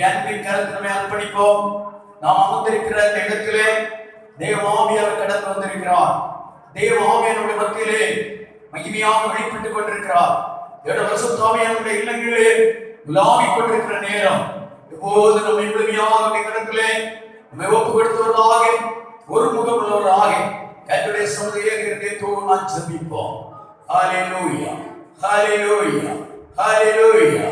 அன்பின் கருத்து அர்ப்பணிப்போம். நாம் அமர்ந்திருக்கிற இந்த இடத்திலே தேவ ஆவியானவர் கடந்து வந்திருக்கிறார். தேவ ஆவியானவருடைய மத்தியிலே மகிமையாக வெளிப்பட்டுக் கொண்டிருக்கிறார். பரிசுத்த ஆவியானவருடைய இல்லங்களிலே உலாவிக் கொண்டிருக்கிற நேரம் இப்போது நம்மை முழுமையாக கடத்திலே நம்மை ஒப்பு கொடுத்தவர்களாக ஒரு முகம் உள்ளவர்களாக கர்த்தருடைய சமூகத்தோடு நாம் ஜெபிப்போம். ஹல்லேலூயா, ஹல்லேலூயா, ஹல்லேலூயா.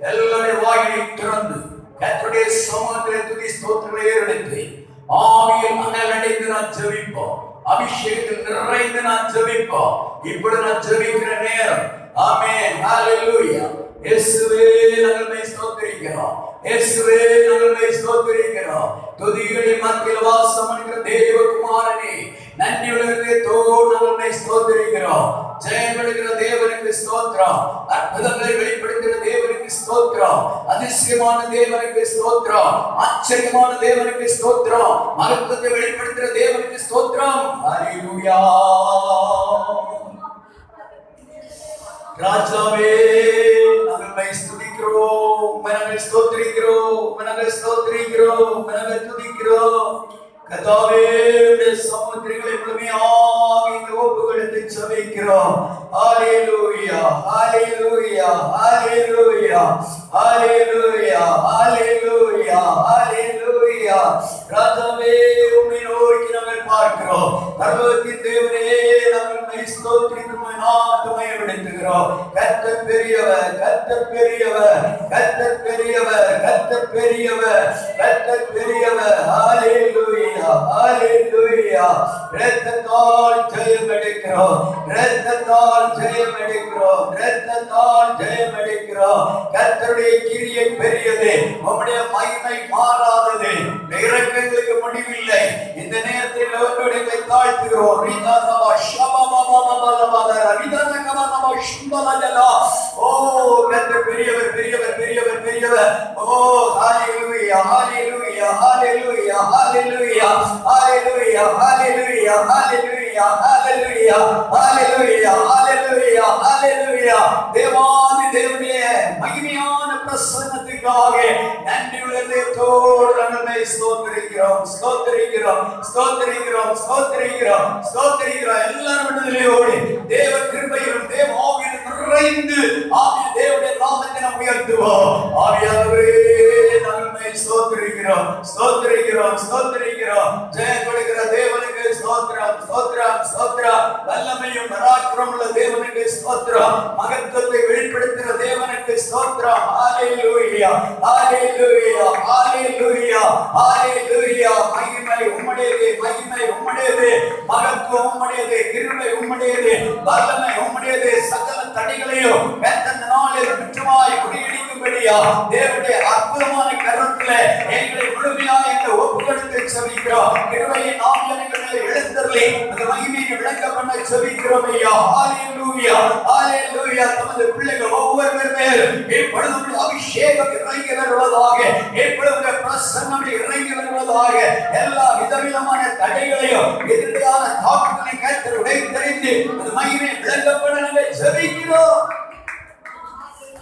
எல்லாருடைய வாயை திறந்து கர்த்தருடைய சமூகத்திலே துதி ஸ்தோத்திரங்களை ஏறெடுத்து ஆவியில் அனல் அடைந்து நான் ஜெபிப்போம். அபிஷேகத்தில் நிறைந்து நான் ஜெபிப்போம். இப்பொழுது நான் ஜெபிக்கிற நேரம். ஆமென், ஹல்லேலூயா. இயேசுவே நாங்கள் ஸ்தோத்திரிக்கிறோம். இயேசுவே நாங்கள் ஸ்தோத்திரிக்கிறோம். துதிகளின் மத்தியில் வாசம் பண்ணுகிற தேவகுமாரனே, நன்றியுள்ளவர்களே தோடு நாங்கள் ஸ்தோத்திரிக்கிறோம். ஜெயமெடுக்கிற தேவனுக்கு ஸ்தோத்திரம். அற்புதங்களை வெளிப்படுத்துகிற தேவனுக்கு ஸ்தோத்திரம். அதிசயமான தேவனுக்கு ஸ்தோத்திரம். ஆச்சரியமான தேவனுக்கு ஸ்தோத்திரம். மகத்துவத்தை வெளிப்படுத்துகிற தேவனுக்கு ஸ்தோத்திரம். ஹல்லேலூயா. ராஜாவே நாங்கள் ஸ்துதிக்கிறோம், நாங்கள் ஸ்தோத்திரிக்கிறோம், நாங்கள் ஸ்தோத்திரிக்கிறோம், நாங்கள் துதிக்கிறோம். கர்த்தாவே சமுத்திரங்களை முழுமையாக இந்த ஒப்பு கொடுத்து ஜெபிக்கிறோம். ஹல்லேலூயா, ஹல்லேலூயா, ஹல்லேலூயா, ஹல்லேலூயா, ஹல்லேலூயா, ஹல்லேலூயா. ராஜாவே உம்மை நோக்கி நாங்கள் பார்க்கிறோம். பரலோகத்தின் தேவனே நாங்கள் ஸ்தோத்திரிக்கிறோம், நாமத்தை உயர்த்துகிறோம். கர்த்தர் பெரியவர், கர்த்தர் பெரியவர், கர்த்தர் பெரியவர், கர்த்தர் பெரியவர், கர்த்தர் பெரியவர். ஹல்லேலூயா, ஹல்லேலூயா. இரத்தத்தால் ஜெயம் எடுக்கிறோம், இரத்தத்தால் ஜெயம் எடுக்கிறோம், இரத்தத்தால் ஜெயம் எடுக்கிறோம். கர்த்தருடைய கிரியை பெரியது, உம்முடைய மகிமை மாறாதது, இரக்கங்களுக்கு முடிவில்லை. இந்த நேரத்தில் அவர்களுடைய தாழ்த்துகிறோம். ரிதானவா ஷபபபபபபபதர ரிதானகவனவா ஷும்பலஜலா. ஓ கர்த்தர் பெரியவர், பெரியவர், பெரியவர், பெரியவர். ஓ ஹல்லேலூயா, ஹல்லேலூயா, ஹல்லேலூயா, ஹல்லேலூயா, ஹல்லேலூயா, ஹல்லேலூயா, ஹல்லேலூயா, ஹல்லேலூயா, ஹல்லேலூயா, ஹல்லேலூயா, ஹல்லேலூயா. தேவாதி தேவனே மகிமையான பிரசன்னத்துக்காக நன்றியுள்ளதே தோடு நாங்கள் ஸ்தோத்திரிக்கிறோம், ஸ்தோத்திரிக்கிறோம், ஸ்தோத்திரிக்கிறோம், ஸ்தோத்திரிக்கிறோம், ஸ்தோத்திரிக்கிறோம். எல்லாரும் விடுதலையோடு தேவ கிருபையிலும் தேவ ஆவியிலும் நிறைந்து ஆவியில் தேவனுடைய நாமத்தை நாம் உயர்த்துவோம். ஆவியானவரே நாங்கள் ஸ்தோத்திரிக்கிறோம், ஸ்தோத்திரிக்கிறோம், ஸ்தோத்திரிக்கிறோம். ஜெயம் கொடுக்கிற தேவனுக்கு ஸ்தோத்திரம், ஸ்தோத்திரம், ஸ்தோத்திரம். வல்லமையும் பராக்கிரமும் உள்ள தேவனுக்கு ஸ்தோத்திரம். மகத்துவத்தை வெளிப்படுத்துகிற தேவனுக்கு ஸ்தோத்திரம். ஹல்லேலூயா, ஹல்லேலூயா, ஹல்லேலூயா, ஹல்லேலூயா. மகிமை உம்முடையது, மகிமை உம்முடையது, மகத்துவம் உம்முடையது, கிருபை உம்முடையது, வல்லமை உம்முடையது. சகல தடைகளையும் இந்த நாளில் முற்றுமாய் குடியடிக்கும்படியா தேவனுடைய அற்புதமான கரத்திலே எங்களை முழுமையாக எங்களை ஒப்பு கொடுத்து ஜெபிக்கிறோம். கிருபையின் ஆவியானவரே எழுந்தருளி அந்த மகிமையை விளங்க பண்ண ஜெபிக்கிறோம் ஐயா. ஹல்லேலூயா, ஹல்லேலூயா. தமது பிள்ளைகள் ஒவ்வொருவர் மேலும் இப்பொழுது அபிஷேகம் இறங்கி வருவதாக, இப்பொழுது பிரசன்னம் இறங்கி வருவதாக. எல்லா விதவிதமான தடைகளையும் எதிரான தாக்குதலை கர்த்தர் உடைத்தெறிந்து அந்த மகிமையை விளங்க பண்ண நாங்கள் ஜெபிக்கிறோம்.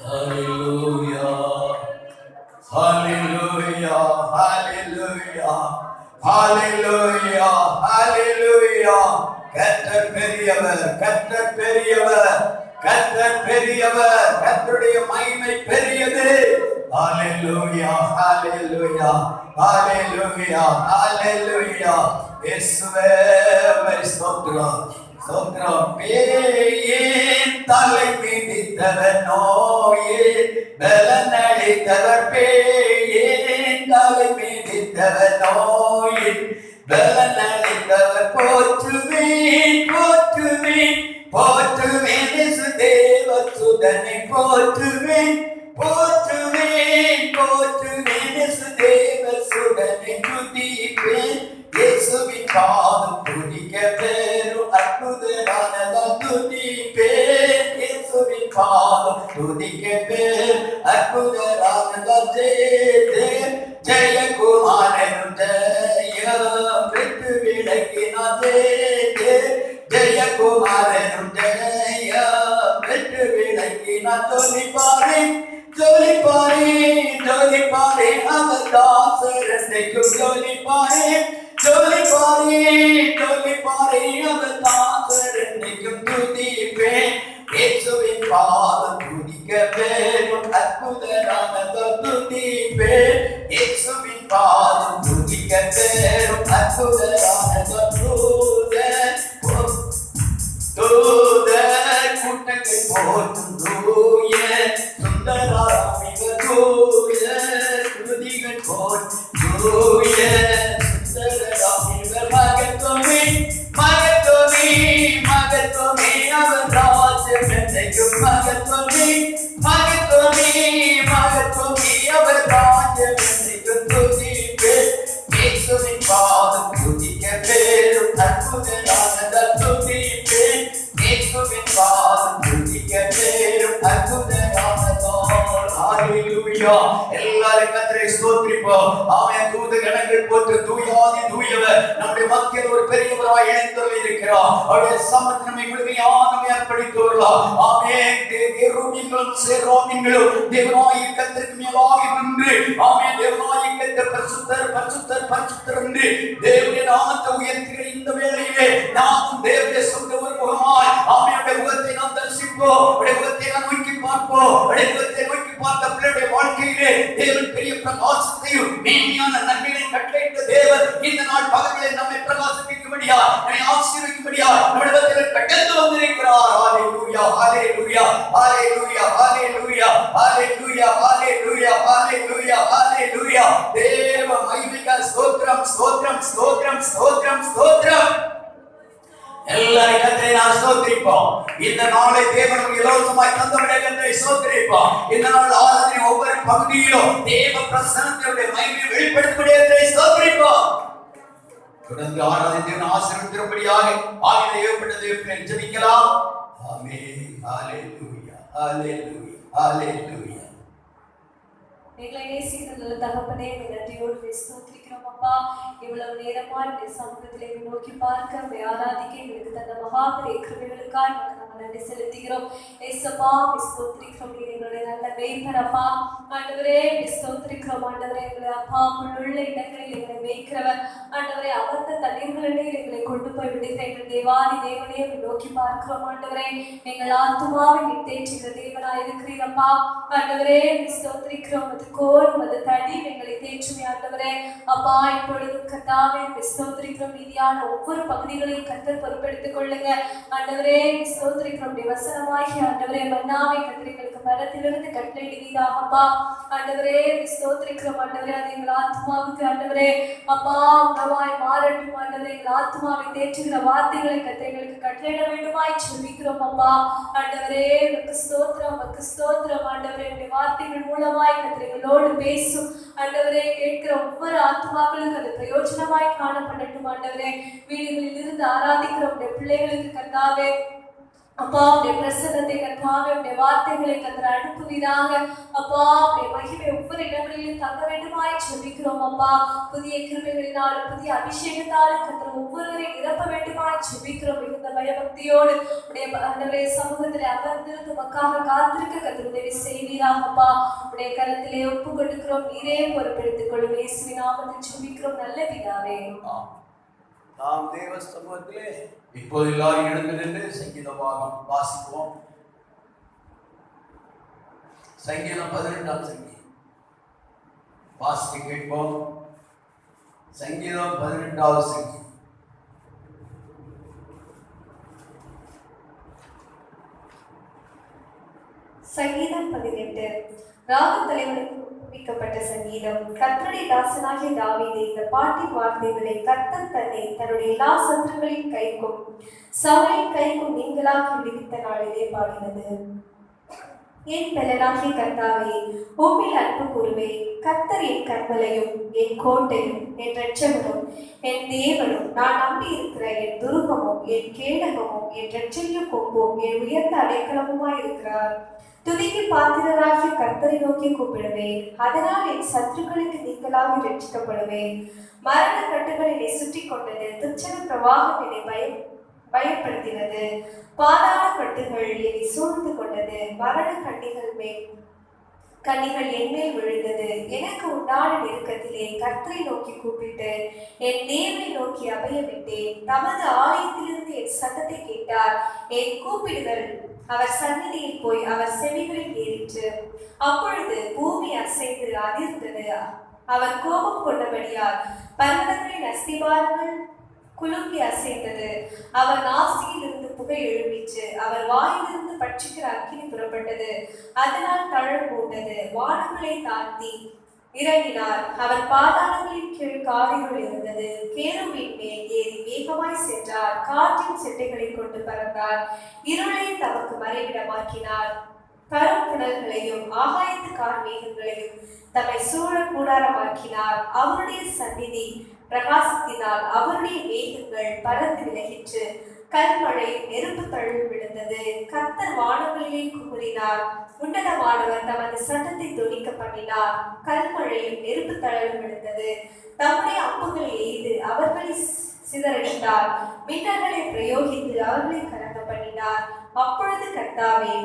ஹல்லேலூயா, ஹல்லேலூயா, ஹல்லேலூயா, ஹல்லேலூயா, ஹல்லேலூயா. கர்த்தர் பெரியவர், கர்த்தர் பெரியவர், கர்த்தர் பெரியவர். கர்த்தருடைய மகிமை பெரியது. ஹல்லேலூயா, ஹல்லேலூயா, ஹல்லேலூயா, ஹல்லேலூயா. இயேசுவே ஸ்தோத்திரம், ஸ்தோத்திரம். பேயின் தலை மிதித்தவர் நோயின் பலன் அளித்தவர், பேயின் தலை மிதித்தவர் நோயின் பலன் அளித்தவர். போற்றுவேன், போற்றுவேன், போற்றுவேன் தேவ சுதனை போற்றுவேன், போற்றுவேன், போற்றுவேன் தேவ சுதனை துதிப்பேன். இயேசுவின் பாதம் துதிக்க பெரும் அற்புதமானதால் துதிப்பேன். இயேசுவின் பாதம் துதிக்க பெரும் அற்புதமானதால் ஜெய ஜெயகுமாரனும் ஜெயம் பெற்று விளக்கினார். ஜெய ஜெயகுமாரனும் ஜெயம் பெற்று விளக்கினார். தொலிப்பாரே, தொலிப்பாரே, ஜொலிப்பாரே அவர் தாசர் என்றைக்கும் ஜொலிப்பாரே ஜொலிப்பாரே ஜொலிப்பாரே அவர் தாசர் என்றைக்கும் துதிப்பேன் இயேசுவின் பாதம் துதிக்க வேணும் அற்புதரான துதிப்பேன் இயேசுவின் பாதம் துதிக்க வேணும் அற்புதரான தூதர் கூட்டங்கள் போற்றும் தூய சுந்தராம் இவர் தூய துதிகள் போற்றும் தூய சுந்தராம் இவர் மகத்துவமே மகத்துவமே மகத்துவமே அவர் ராஜ்யம் என்றைக்கும் மகத்துவமே மகத்துவமே மகத்துவமே அவர் ராஜ்யம் என்றைக்கும் துதிப்பேன் இயேசுவின் பாதம் துதிக்க வேணும் அற்புதரான துதிப்பேன் இயேசுவின் பாதம் துதிக்க வேணும் அற்புதரான ஹalleluya எல்லாரும் கர்த்தரை ஸ்தோத்திரிப்போம் ஆமென் தூத கணங்கள் போட்டு தூயாதி தூயவர் நம்முடைய மத்தியில் ஒரு பெரியவராய் எழுந்தருளி இருக்கிறார் அவருடைய சமூகத்தில் நம்மை முழுமையாக அர்ப்பணித்துள்ளார் ஆமென் தேவரூபிங்களும் சேரோபிங்களும் தேவனாகிய கர்த்தருக்கு மேலாக நின்று ஆமென் தேவனாகிய கர்த்தர் பரிசுத்தர் பரிசுத்தர் பரிசுத்தர் என்று தேவனுடைய நாமத்தை உயர்த்துகிற இந்த வேளையிலே நாம் தேவனுடைய சொந்த ஒரு முகமாய் ஆமென் முகத்தை நாம் தரிசிப்போம் முகத்தை நாம் நோக்கி பார்ப்போம் முகத்தை நோக்கி பார்த்த பிள்ளையுடைய வாழ்க்கையிலே தேவன் பெரிய பிரகாசத்தையும் மேன்மையான நன்மைகளையும் கட்டளையிட்ட தேவன் இந்த நாள் பகலில் நம்மை பிரகாசிப்பிக்கும்படியா நம்மை ஆசீர்வதிக்கும்படியா நம்மிடத்தில் கடந்து வந்திருக்கிறார் ஹalleluya ஹalleluya ஹalleluya ஹalleluya ஹalleluya ஹalleluya ஹalleluya ஹalleluya தேவ மகிமைக்கு ஸ்தோத்திரம் ஸ்தோத்திரம் ஸ்தோத்திரம் ஸ்தோத்திரம் ஸ்தோத்திரம் எல்லாரும் கர்த்தரை நான் ஸ்தோத்திரிப்போம் இந்த நாளை தேவன் இலவசமாய் தந்தவரை கர்த்தரை ஸ்தோத்திரிப்போம் இந்த நாள் ஆராதனை ஒவ்வொரு பகுதியிலும் தேவ பிரசன்னத்தினுடைய மகிமையை வெளிப்படுத்தும்படியாக கர்த்தரை ஸ்தோத்திரிப்போம் தொடர்ந்து ஆராதனை தேவன் ஆசீர்வதிக்கும்படியாக ஆவியிலே ஏற்பட்ட தேவனை ஜெபிக்கலாம் ஆமென் ஹalleluya ஹalleluya ஹalleluya எங்களை நேசிக்கிற நல்ல தகப்பனே நன்றியோடு ஸ்தோத்திரிக்கிறோம் அப்பா இவ்வளவு நேரமா இந்த சமூகத்திலே நோக்கி பார்க்க ஆராதிக்க எங்களுக்கு தந்த மகாபெரிய கிருபைகளுக்காக நாங்கள் நன்றி செலுத்துகிறோம் ஏசப்பா ஸ்தோத்திரிக்கிறோம் எங்களுடைய நல்ல மேய்ப்பர் அப்பா ஆண்டவரே ஸ்தோத்திரிக்கிறோம் ஆண்டவரே எங்களை அப்பா புல்லுள்ள இடங்களில் எங்களை மேய்க்கிறவர் ஆண்டவரே அமர்ந்த தண்ணீர்களிலே எங்களை கொண்டு போய் விடுகிற எங்கள் தேவாதி தேவனே நோக்கி பார்க்கிறோம் ஆண்டவரே எங்கள் ஆத்துமாவை நித்தேற்றுகிற தேவனாய் இருக்கிறீரப்பா ஆண்டவரே ஸ்தோத்திரிக்கிறோம் கோல் மது தடி எங்களை தேற்றுமே ஆண்டவரே அப்பா இப்பொழுது கர்த்தாவே ஸ்தோத்திரிக்கிறோம் மீதியான ஒவ்வொரு பகுதிகளையும் கர்த்தர் பொறுப்பெடுத்துக் கொள்ளுங்க ஆண்டவரே ஸ்தோத்திரிக்கிறோம் வசனமாகி ஆண்டவரே மன்னாவை கர்த்தர்களுக்கு மரத்திலிருந்து கட்டளையிடுவீராக அப்பா ஆண்டவரே ஸ்தோத்திரிக்கிறோம் ஆண்டவரே அது எங்கள் ஆத்மாவுக்கு ஆண்டவரே அப்பா உணவாய் மாறட்டும் ஆண்டவரே எங்கள் ஆத்மாவை தேற்றுகிற வார்த்தைகளை கர்த்தர்களுக்கு கட்டளையிட வேண்டுமாய் சொல்லிக்கிறோம் அப்பா ஆண்டவரே ஸ்தோத்திரம் ஆண்டவரே வார்த்தைகள் மூலமாய் கர்த்தர்களோடு பேசும் ஆண்டவரே கேட்கிற ஒவ்வொரு ஆத்மாக்களுக்கு அது பிரயோஜனமாய் காணப்படட்டும் ஆண்டவரே வீடுகளில் இருந்து ஆராதிக்கிற உடைய பிள்ளைகளுக்கு கர்த்தாவே அப்பா உடைய பிரசன்னத்தை கர்த்தாவே உடைய வார்த்தைகளை கர்த்தர் அனுப்புவீராக அப்பா உடைய மகிமை ஒவ்வொரு இடங்களிலும் தங்க வேண்டுமாய் ஜெபிக்கிறோம் அப்பா புதிய கிருபைகளினாலும் புதிய அபிஷேகத்தாலும் கர்த்தர் ஒவ்வொருவரை நிரப்ப வேண்டுமாய் ஜெபிக்கிறோம் மிகுந்த பயபக்தியோடு உடைய ஆண்டவரே சமூகத்திலே அமர்ந்திருந்து மக்காக காத்திருக்க கர்த்தர் உதவி செய்வீராக அப்பா உடைய கரத்திலே ஒப்பு கொடுக்கிறோம் நீரே பொறுப்பெடுத்துக் கொள்ளும் இயேசுவின் நாமத்தில் ஜெபிக்கிறோம் நல்ல பிதாவே நாம் தேவ சமூகத்திலே இப்போது எல்லாரும் எழுந்து நின்று சங்கீதமாக வாசிப்போம். சங்கீதம் 18ஆம் சங்கீதம் வாசிக்க கேட்போம். சங்கீதம் 18வது சங்கீதம். சங்கீதம் 18 ராகம் தலைவனுக்கு ஒப்புவிக்கப்பட்ட சங்கீதம். கர்த்தருடைய தாசனாகிய தாவீது இந்த பாட்டின் வார்த்தைகளை கர்த்தர் தன்னை தன்னுடைய எல்லா சத்துருக்களின் கைக்கும் சவுலின் கைக்கும் நீங்களாக்கி விடுவித்த நாளிலே பாடினது. என் பெலனாகிய கர்த்தாவே, உம்மில் அன்பு கூறுவே. கர்த்தர் என் கர்மலையும் என் கோட்டையும் என் இரட்சகனும் என் தேவனும் நான் நம்பி இருக்கிற என் துருகமும் என் கேடகமும் என் இரட்சணிய கொம்பும் என் உயர்ந்த அடைக்கலமுமாய் இருக்கிறார். துதிக்கு பாத்திரராகிய கர்த்தரை நோக்கி கூப்பிடுவேன். அதனால் என் சத்துருக்களுக்கு நீங்களாக ரட்சிக்கப்படுவேன். மரண கட்டுகள் என்னை சுற்றி கொண்டது. துச்சன பிரவாகம் என்னை பயப்படுத்தினது. பாதாள கட்டுகள் என்னை சூழ்ந்து கொண்டது. மரண கண்ணிகள் மேல் கனிகள் என்மேல் விழுந்தது. எனக்கு உண்டான நெருக்கத்திலே கர்த்தரை நோக்கி கூப்பிட்டு என் தேவனை நோக்கி அபயமிட்டேன். தமது ஆலயத்திலிருந்து என் சத்தத்தை கேட்டார். என் கூப்பிடுதல் அவர் சந்நிதியில் போய் அவர் செவிகளில் ஏறிற்று. அப்பொழுது பூமி அசைந்து அதிர்ந்தது. அவர் கோபம் கொண்டபடியால் பர்வதங்களின் அஸ்திபாரங்கள் குலுங்கி அசைந்தது. அவர் நாசியிலிருந்து புகை எழும்பிச்சு. அவர் வாயிலிருந்து பட்சிக்கிற அக்கினி புறப்பட்டது. அதனால் தழல் மூண்டது. வானங்களை தாழ்த்தி இறங்கினார். அவர் பாதாளங்களின் கீழ் காரிருள் இருந்தது. கேருவின் மேல் ஏறி வேகமாய் சென்றார். காற்றின் செட்டைகளை கொண்டு பறந்தார். இருளை தமக்கு மறைவிடமாக்கினார். கரும்புணல்களையும் ஆகாயத்து கார் மேகங்களையும் தம்மை சூழ கூடாரமாக்கினார். அவருடைய சந்நிதி பிரகாசத்தினால் அவருடைய மேகங்கள் பறந்து விலகிற்று. கல்மழை நெருப்பு தழுவி விழுந்தது. கர்த்தர் வானங்களிலே குமுறினார். உன்னதமானவர் தமது சத்தத்தை தொனிக்க பண்ணினார். கல்மழையும் நெருப்பு தழுவி விழுந்தது. தம்முடைய அம்புகளை எய்து அவர்களை சிதறடித்தார். மின்னல்களை பிரயோகித்து அவர்களை கலங்க பண்ணினார். அப்பொழுது கர்த்தாவே,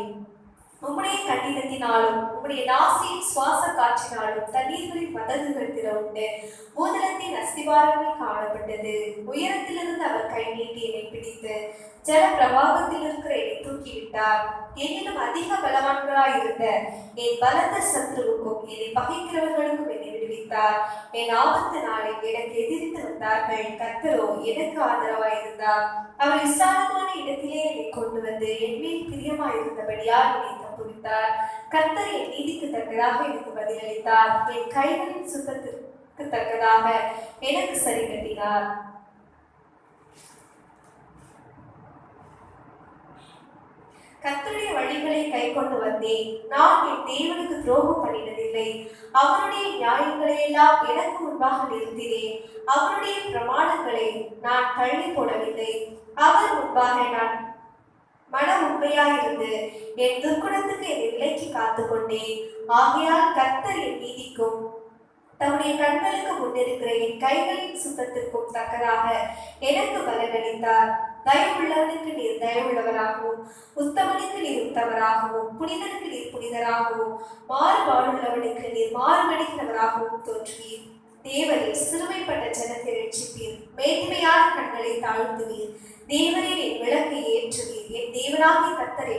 உம்முடைய கட்டிடத்தினாலும் உம்முடைய நாசியின் சுவாச காற்றினாலும் தண்ணீர்களின் மதகுகள் திறவுண்டு பூதலத்தின் அஸ்திவாரங்கள் காணப்பட்டது. உயரத்திலிருந்து அவர் கை நீட்டி என்னை பிடித்து ஜல பிரவாகத்தில் இருக்கிற என்னை தூக்கிவிட்டார். என்னிலும் அதிக பலவான்களாயிருந்த என் பலத்த சத்ருவுக்கும் என்னை பகைக்கிறவர்களுக்கும் என்னை விடுவித்தார். என் ஆபத்து நாளில் எனக்கு எதிர்த்து வந்தார்கள். கர்த்தரோ எனக்கு ஆதரவாயிருந்தார். அவர் விசாலமான இடத்திலே என்னை கொண்டு வந்து என் மேல் பிரியமாயிருந்தபடியால் என்னை தப்புவித்தார். கர்த்தர் என் நீதிக்கு தக்கதாக எனக்கு பதிலளித்தார். என் கைகளின் சுத்தத்திற்கு தக்கதாக எனக்கு சரி கட்டினார். கர்த்தருடைய வழிகளை கை கொண்டு வந்தேன். நான் என் தேவனுக்கு துரோகம் பண்ணினதில்லை. அவருடைய நியாயங்களை எல்லாம் எனக்கு முன்பாக நிறுத்தினேன். அவருடைய பிரமாணங்களை நான் தள்ளி போடவில்லை. அவர் முன்பாக நான் மன உண்மையாயிருந்து என் துர்க்குணத்துக்கு என்னை விலக்கி காத்து கொண்டேன். ஆகையால் கர்த்தர் என் நீதிக்கும் தம்முடைய கண்களுக்கு முன்னிருக்கிற என் கைகளின் சுத்தத்திற்கும் தக்கதாக எனக்கு பலனளித்தார். தயவுள்ளவனுக்கு நீர் தயவுள்ளவராகவும் உத்தமனுக்கு நீர் உத்தமராகவும் புனிதனுக்கு நீர் புனிதராகவும் மாறுபாடுள்ளவனுக்கு நீர் மாறுபடுகிறவராகவும் தோற்றுவீர். தேவரே, சிறுமைப்பட்ட ஜனத்தை ரட்சிப்பீர். மேன்மையான கண்களை தாழ்த்துவீர். தேவரே, என் விளக்கை ஏற்றுவீர். என் தேவனாகிய கர்த்தரை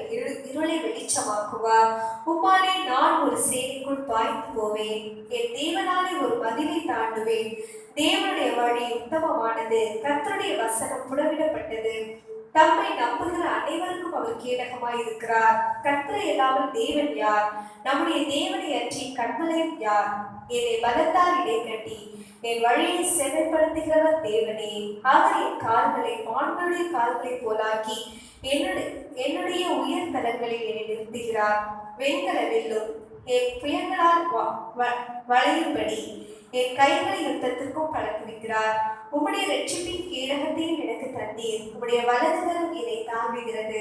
இருளை வெளிச்சமாக்குவார். உம்மாலே நான் ஒரு சேனைக்குள் பாய்ந்து போவேன். என் தேவனாலே ஒரு மதிலை தாண்டுவேன். தேவனுடைய வழி உத்தமமானது. கர்த்தருடைய வசனம் புடமிடப்பட்டது. தம்மை நம்புகிற அனைவருக்கும் அவர் கேடகமாய் இருக்கிறார். கர்த்தரை இல்லாமல் தேவன் யார்? நம்முடைய தேவனை அன்றி கண்மலையும் யார்? என்னை பலத்தால் இடைக்கட்டி என் வழியை செவைப்படுத்துகிறவர் தேவனே. அவர் என் கால்களை மான்களுடைய கால்களை போலாக்கி என்னுடைய உயர் தலங்களில் என்னை நிறுத்துகிறார். வெண்கல வில்லும் என் புயங்களால் வளையும்படி என் கைகளை யுத்தத்திற்கும் பழக்குவிக்கிறார். உம்முடைய ரட்சிப்பின் கேடகத்தையும் எனக்கு தந்தீர். உம்முடைய வலதுகரம் என்னை தாங்குகிறது.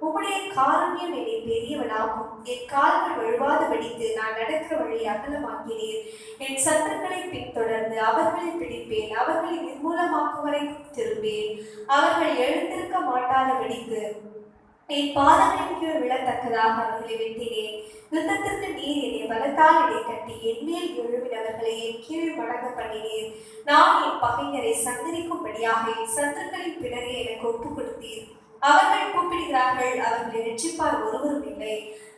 உம்முடைய காருண்யம் என்னை பெரியவனாகும். என் கால்கள் வழுவாதபடிக்கு நான் நடக்கிற வழி அகலமாக்கினீர். என் சத்துருக்களை பின்தொடர்ந்து அவர்களை பிடிப்பேன். அவர்களை நிர்மூலமாக்கும் வரை திரும்பேன். அவர்கள் எழுந்திருக்க மாட்டாதபடிக்கு என் பாதங்களின் கீழ் விழத்தக்கதாக அவர்களை வெட்டினேன். யுத்தத்திற்கு நீர் என்னை பலத்தால் இடைக்கட்டி என் மேல் எழுவினவர்களை என் கீழ் மடங்க பண்ணினீர். நான் என் பகைஞரை சந்தரிக்கும்படியாக என் சத்துருக்களின் பிணரை எனக்கு ஒப்புக் கொடுத்தீர். அவர்கள் கூப்பிடுகிறார்கள், அவர்களை ரட்சிப்பார் ஒருவரும் இல்லை.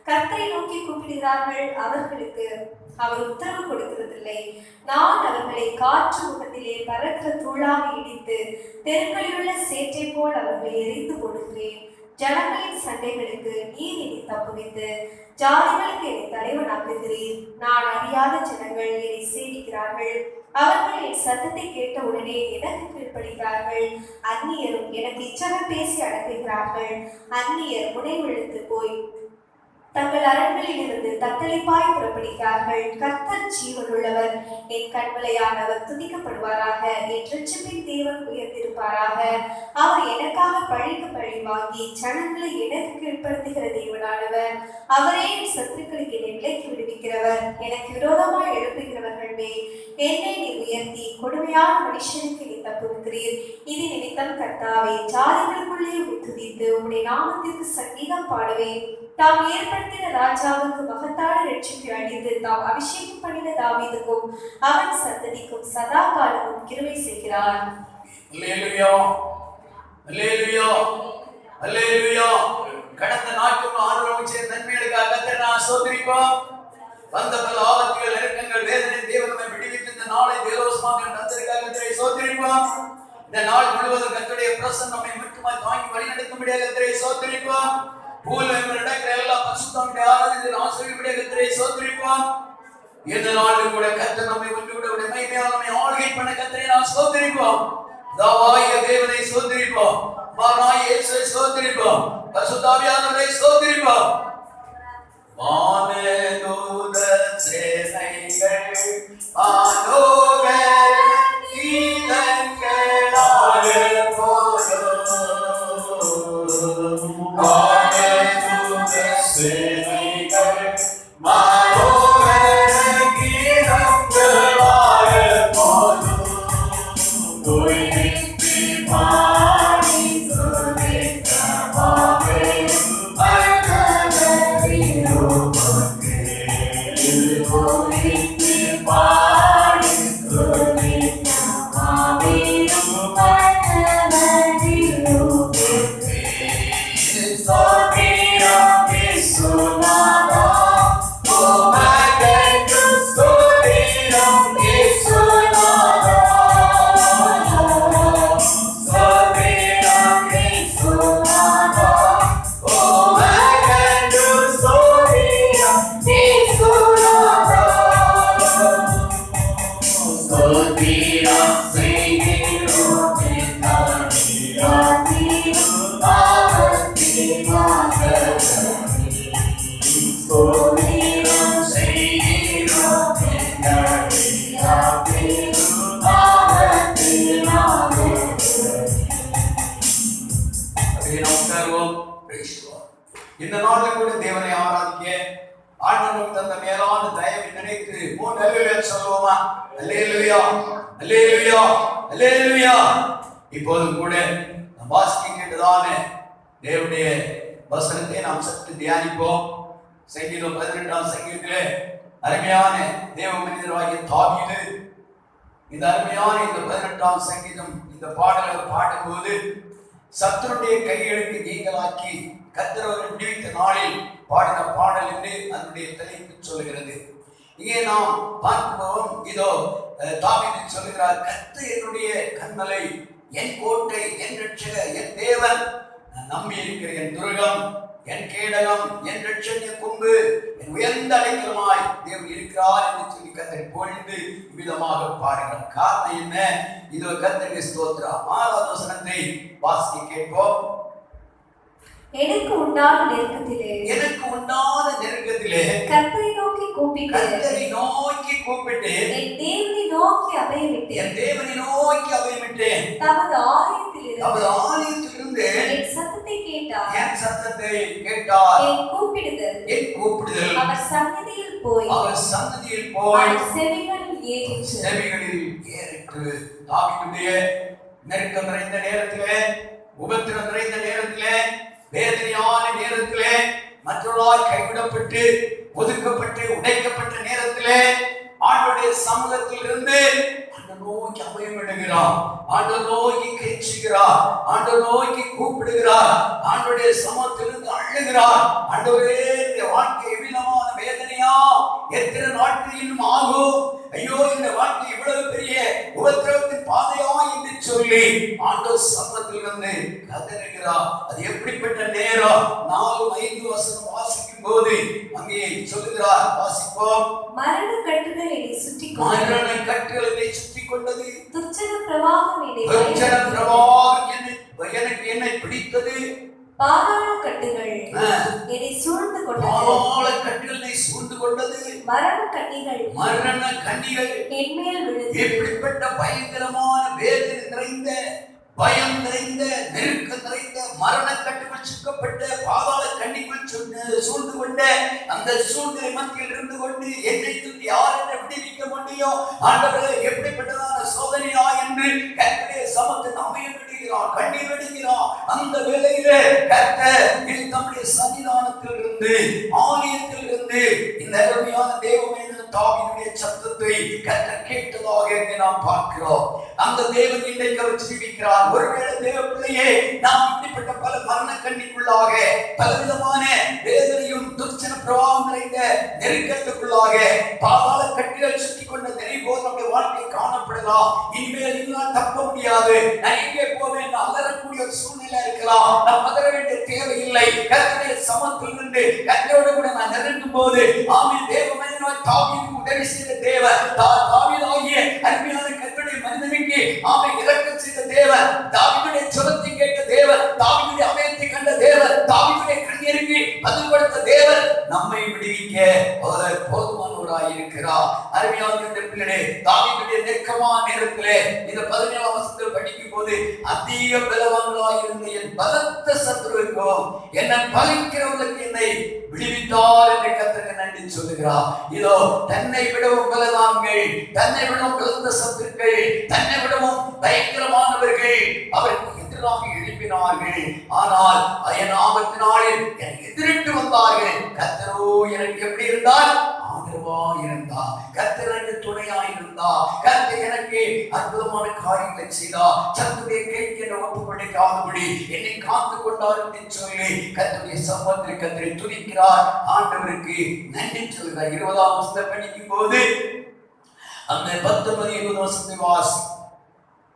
கர்த்தரை நோக்கி கூப்பிடுகிறார்கள், அவர்களுக்கு அவர் உத்தரவு கொடுக்கிறதில்லை. நான் அவர்களை காற்று முகத்திலே பறக்கிற தூளாக இடித்து தெருக்களில் உள்ள சேற்றை போல் அவர்களை எரிந்து போடுகிறேன். ஜனங்களின் சண்டைகளுக்கு நீர் என்னை தப்புவித்து ஜாதிகளுக்கு என்னை தலைவனாக்குகிறீர். நான் அறியாத ஜனங்கள் என்னை சேவிக்கிறார்கள். அவர்கள் என் சத்தத்தை கேட்ட உடனே எனக்கு கீழ்ப்படுகிறார்கள். அந்நியரும் எனக்கு இச்சகம் பேசி அடக்குகிறார்கள். அந்நியர் முனைவெழுத்து போய் தங்கள் அரண்களில் இருந்து தத்தளிப்பாய் புறப்படுகிறார்கள். கர்த்தர் ஜீவனுள்ளவர். என் கண்மலையானவர் துதிக்கப்படுவாராக. என் ரட்சிப்பின் தேவன் உயர்ந்திருப்பாராக. அவர் எனக்காக பழிக்கு பழி வாங்கி ஜனங்களை எனக்கு கீழ்ப்படுத்துகிற தேவனானவர். அவரே என் சத்துருக்களுக்கு என்னை விலக்கி விடுவிக்கிறவர். எனக்கு விரோதமாய் எழுப்புகிறவர்கள் மேல் என்னை நீ உயர்த்தி கொடுமையான மனுஷனுக்கு நீ தப்புவிக்கிறீர். இது நிமித்தம் கர்த்தாவே, ஜாதிகளுக்குள்ளே துதித்து உம்முடைய நாமத்திற்கு சங்கீதம் பாடுவேன். தாம் ஏற்படுத்தின ராஜாவுக்கு மகத்தான ரட்சிப்பை அளித்து தாம் அபிஷேகம் பண்ணின தாவீதுக்கும் அவன் சந்ததிக்கும் சதா காலமும் கிருபை செய்கிறார். அல்லேலூயா, அல்லேலூயா, அல்லேலூயா. கடந்த நாட்கள் ஆண்டவர் செய்த நன்மைகளுக்காக கர்த்தரை நான் ஸ்தோத்திரிப்போம். வந்த பல ஆபத்துகள், நெருக்கங்கள், வேதனை தேவன் நம்மை விடுவித்து இந்த நாளை தேவசமாக தந்ததற்காக கர்த்தரை ஸ்தோத்திரிப்போம். இந்த நாள் முழுவதும் கர்த்தருடைய பிரசன்னம் நம்மை மட்டுமாய் தாங்கி வழிநடத்தும்படியாக கர்த்தரை ஸ்தோத்திரிப்போம். பூலோகத்தில் நடக்கிற எல்லா பரிசுத்தமுடைய ஆராதனையில் ஆசீர்வதிப்படியாக கர்த்தரை ஸ்தோத்திரிப்போம். இந்த நாளிலும் கூட கர்த்தர் நம்மை ஒன்று கூட மகிமையால் நம்மை ஆளுகை பண்ண கர்த்தரை நான் ஸ்தோத்திரிப்போம். தாவாய தேவனை ஸ்தோத்திரிப்போம். மானாய் இயேசுவை ஸ்தோத்திரிப்போம். பரிசுத்த ஆவியானவரை ஸ்தோத்திரிப்போம். வானதூத சேனைகள் ஆனோக கீதங்களாக போதும். வானதூத சேனைகள் ஆனோக கீதங்களாக போதும். துதித்து பாடி துதித்தவாவே இந்த நாளில் கூட தேவனை ஆராதிக்க ஆண்டவர் தந்த மேலான தயவை நினைத்து அல்லேலூயா சொல்லுவோமா? அல்லேலூயா, அல்லேலூயா, அல்லேலூயா. இப்போது கூட நாம் வாசிக்கின்றதான தேவனுடைய வசனத்தை நாம் சற்று தியானிப்போம். சங்கீதம் 18ஆம் சங்கீதத்திலே அருமையான தேவ மனிதராகிய தாவீது இந்த அருமையான இந்த 18ஆம் சங்கீதம் இந்த பாடலை பாடும்போது சத்துருடைய கைகளுக்கு நீங்களாக்கி கர்த்தர் விடுவித்த நாளில் பாடின பாடல் என்று அதனுடைய தலைப்பு சொல்லுகிறது. இங்கே நாம் பார்க்கிறோம், இதோ தாவீது சொல்லுகிறார், கர்த்தர் என்னுடைய கன்மலை, என் கோட்டை, என் ரட்சகர், என் தேவன், நான் நம்பி இருக்கிற என் துருகம், என் கேடகம், என் ரட்சணிய கொம்பு, என் உயர்ந்த அடைக்கலமாய் தேவன் இருக்கிறார் என்று சொல்லி கர்த்தரை பொழிந்து விதமாக பாடுகிறார். காரணம் என்ன? இதோ கர்த்தருக்கு ஸ்தோத்திரம். 6வது வசனத்தை வாசிக்க கேட்போம். எனக்கு உண்டான நெருக்கத்திலே கர்த்தரை நோக்கி கூப்பிட்டு என் தேவனை நோக்கி அபயமிட்டேன். தமது ஆலயத்திலிருந்து என் சத்தத்தை கேட்டார். என் கூப்பிடுதல் அவர் சந்நிதியில் போய் செவிகளில் ஏறிற்று. தாவீதுடைய நெருக்கம் நிறைந்த நேரத்திலே, உபத்திரம் நிறைந்த நேரத்திலே, வேதனையான நேரத்திலே, மற்றவர்களால் கைவிடப்பட்டு ஒதுக்கப்பட்டு உடைக்கப்பட்ட நேரத்திலே ஆண்டவருடைய சமூகத்தில் இருந்து ஆண்டவர் நோக்கி அபயமிடுகிறார், ஆண்டவர் நோக்கி கெஞ்சுகிறார், ஆண்டவர் நோக்கி கூப்பிடுகிறார், ஆண்டவருடைய சமூகத்திலிருந்து அழுகிறார். ஆண்டவரே, இந்த வாழ்க்கை எவ்விதமான வேதனையா, எத்தனை நாட்கள் இன்னும் ஆகும், ஐயோ இந்த வாழ்க்கை இவ்வளவு பெரிய உபத்திரவத்தின் பாதையா என்று சொல்லி ஆண்டவர் சமூகத்திலிருந்து கதறுகிறார். அது எப்படிப்பட்ட நேரம்? 4-5 வசனம் வாசிக்கும் போது அங்கே சொல்லுகிறார், வாசிப்போம். மரண கட்டுகள் என்னை சுற்றி கொண்டது, துர்ச்சன பிரவாகம் என்னை பிடித்தது, பாதாள கட்டுகள் என்னை சூழ்ந்து கொண்டது, மரண கண்ணிகள் என்மேல் விழுந்தது. எப்படிப்பட்ட பயங்கரமான வேதனை நிறைந்த, பயம் நிறைந்த, நெருக்கம் நிறைந்த, மரண கட்டுக்குள் சிக்கப்பட்ட, பாதாள கண்ணிக்குள் சூழ்ந்து கொண்ட அந்த சூழ்நிலை மத்தியில் இருந்து கொண்டு என்னை தூக்கி யார் என்ன விடுவிக்க முடியும்? ஆண்டவரே, எப்படிப்பட்டதான சோதனையா என்று கர்த்தருடைய சமூகத்தில் அபயம் விடுகிறார், கண்ணீர் விடுகிறார். அந்த வேளையிலே கர்த்தர் தம்முடைய சன்னிதானத்தில் இருந்து சத்தத்தை கர்த்தர் கேட்டதாக நாம் பார்க்கிறோம். அந்த தேவன் இன்றைக்கு அவர் ஜீவிக்கிறார். ஒருவேளை தேவ பிள்ளையே, நாம் இப்படிப்பட்ட பல மரண கண்ணிக்குள்ளாக, பலவிதமான வேதனையும் துர்ச்சன பிரவாகம் நிறைந்த நெருக்கத்துக்குள்ளாக, பாதாள கட்டிகள் சுற்றி கொண்ட நெறி போல் நம்முடைய வாழ்க்கை காணப்படலாம். இனிமேல் என்னால் தப்ப முடியாது, நான் எங்கே போவேன் அலறக்கூடிய ஒரு சூழ்நிலை இருக்கலாம். நாம் பதற வேண்டிய தேவையில்லை. கர்த்தருடைய சமத்தில் நின்று கர்த்தரோடு கூட நான் நெருங்கும் போது, ஆமென், தேவ மனிதனாய் தாவீதுக்கு உதவி செய்த தேவன், தாவீதாகிய அருமையான கர்த்தருடைய மனிதனுக்கு ஆமென் இரக்கம் செய்த தேவன், தாவீதுடைய ஜெபத்தை கேட்ட தேவன், தாவீதுடைய அபயத்தை கண்ட தேவன், தாவீதுடைய கண்ணீருக்கு பதில் கொடுத்த தேவன் நம்மை விடுவிக்க போதுமானவராய் இருக்கிறார். அருமையான பிள்ளைகளே, தாவீதுடைய நெருக்கமான நேரத்திலே இந்த 17ஆம் வசனத்தில் படிக்கும் போது, அதிக பலவான்களாய் இருந்த என் பலத்த சத்துருவுக்கும் என்னை பகைக்கிறவர்களுக்கு என்னை விடுவித்தார் என்று கர்த்தருக்கு நன்றி சொல்லுகிறார். இதோ தன்னை விடவும் பலவான்கள், தன்னை விடவும் பலத்த சத்துருக்கள், தன்னை விடவும் பயங்கரமானவர்கள் அவருக்கு எதிராக எழுப்பினார்கள். ஆனால் என் ஆபத்தினாளில் எனக்கு எதிரிட்டு வந்தார்கள். கர்த்தரோ எனக்கு எப்படி இருந்தார்? ஆதரவா இருந்தார். கர்த்தர் எனக்கு துணையா இருந்தார். கர்த்தர் எனக்கு அற்புதமான காரியங்களை செய்தார். சத்துருடைய கைக்கு என்னை ஒப்புக்கொடுக்காதபடி என்னை காத்து கொண்டார் என்று சொல்லி கர்த்தருடைய சமூகத்தில் கர்த்தரை துதிக்கிறார். ஆண்டவருக்கு நன்றி சொல்கிறார். 20ஆம் வசனத்தை படிக்கும் போது அந்த 19, 20 வசனத்தை வாசி.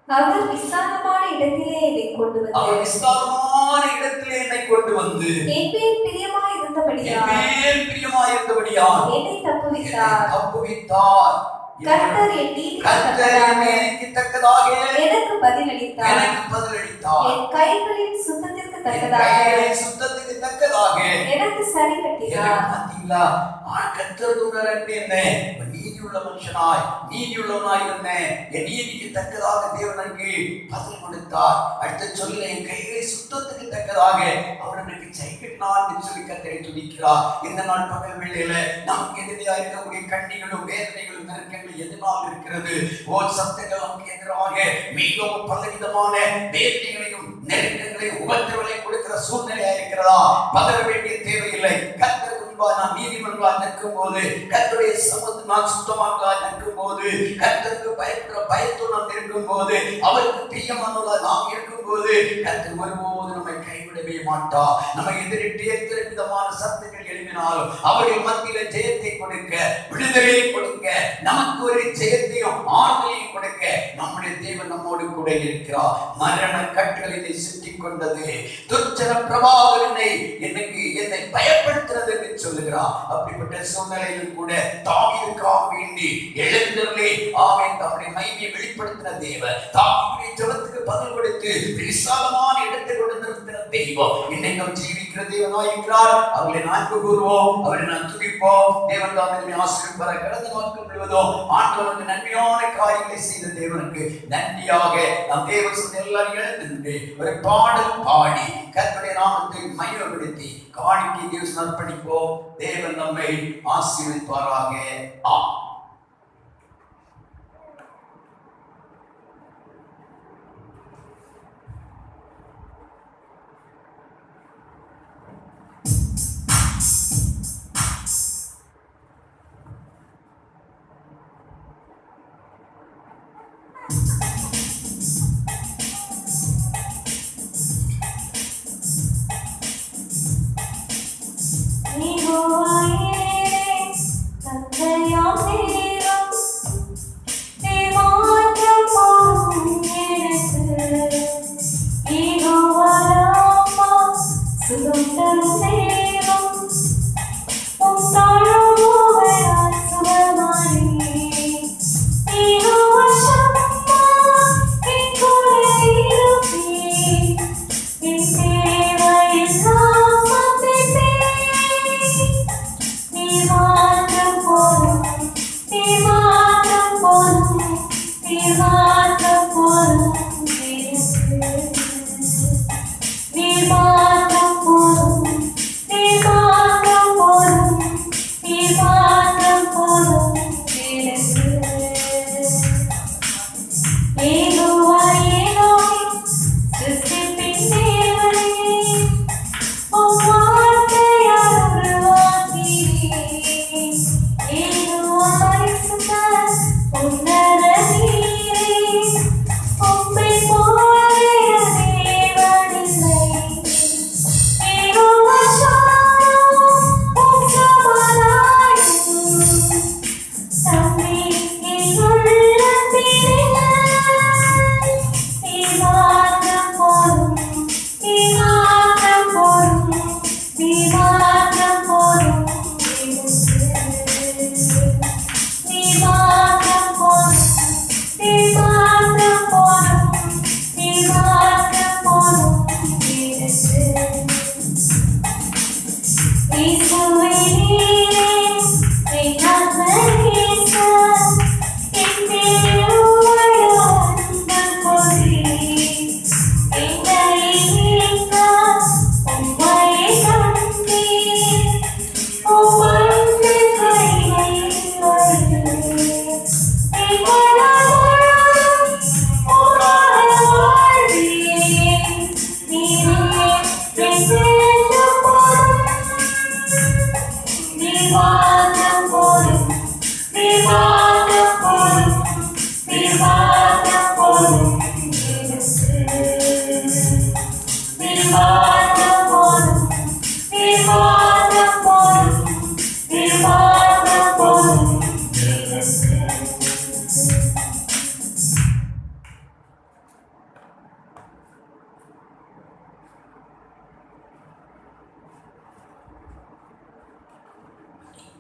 அவர் விசாலமான இடத்திலே என்னை கொண்டு வந்து, அவர் விசாலமான இடத்திலே என்னை கொண்டு வந்து, என் மேல் பிரியமாய் இருந்தபடியால் என்னை தப்புவித்தார். கர்த்தர் என் நீதிக்கு தக்கதாக எனக்கு பதிலளித்தார். என் கைகளின் சுத்தத்திற்கு தக்கதாக எனக்கு சரி கட்டினார். கர்த்தர் நீதியுள்ள மனுஷனாய், நீதியுள்ளவனாய் இருந்தேன். என் நீதிக்கு தக்கதாக தேவனுக்கு பதில் கொடுத்தார். அடுத்த சொல்ல, என் கைகளை சுத்தத்துக்கு தக்கதாக அவர் எனக்கு ஜெயிக்கிட்டார் என்று சொல்லி கர்த்தரை துதிக்கிறார். இந்த நாள் பகல் வேளையில நமக்கு எதிராக இருக்கக்கூடிய கண்ணிகளும் வேதனைகளும் நெருக்கங்களும் எதனால் இருக்கிறது? சத்தங்கள் நமக்கு எதிராக மிகவும் பலவிதமான வேதனைகளையும் நெருக்கங்களையும் உபத்திரவங்களையும் கொடுக்கிற சூழ்நிலையா இருக்கிறதா? பதற வேண்டிய தேவையில்லை. கர்த்தருக்கு முன்பாக நாம் நீதிமன்றாக நிற்கும் போது, கர்த்தருடைய சமூகத்தில் நாம் சுத்தமாக நிற்கும் போது, கர்த்தருக்கு பயப்படுற பயத்தோடு நாம் இருக்கும் போது, அவருக்கு பிரியமானவர்களாக நாம் இருக்கும் போது, கர்த்தர் ஒருபோது நம்மை கைவிடவே மாட்டார். நம்மை எதிரிட்டு எத்தனை விதமான சத்தங்கள் எழுப்பினாலும் அவர்கள் மத்தியில ஜெயத்தை கொடுக்க, விடுதலையை கொடுக்க, நமக்கு ஒரு ஜெயத்தையும் ஆறுதலையும் கொடுக்க நம்முடைய தேவன் நம்மோடு கூட இருக்கிறார். மரண கட்டுகளை சுற்றி கொண்டது, துர்ச்சன பிரபாவம் என்னை பயப்படுத்துறது என்று சொல்லுகிறார். அப்படிப்பட்ட சூழ்நிலையில் கூட தாவீதுக்காக வேண்டி எழுந்தருளி ஆமென் தம்முடைய மகிமையை வெளிப்படுத்தின தேவன், தாவீதுடைய ஜெபத்துக்கு பதில் கொடுத்து விசாலமான இடத்தை கொண்டு நிறுத்தின தெய்வம் இன்னைக்கு ஜீவிக்கிற தேவனாய் இருக்கிறார். அவர்களை நான்கு கூறுவோம், அவரை நான் துதிப்போம். தேவன் தாமே ஆசீர்வதிப்பார். கடந்த நாட்கள் முழுவதும் ஆண்டவருக்கு நன்மையான காரியங்களை செய்த தேவனுக்கு நன்றியாக நாம் தேவன் சொன்ன எல்லாரும் எழுந்து ஒரு பாடல் பாடி கர்த்தருடைய நாமத்தை மகிமைப்படுத்தி காணிக்கை தேவன் அர்ப்பணிப்போம். தேவன் நம்மை ஆசீர்வதிப்பாராக. ஆமென். தந்தையாமே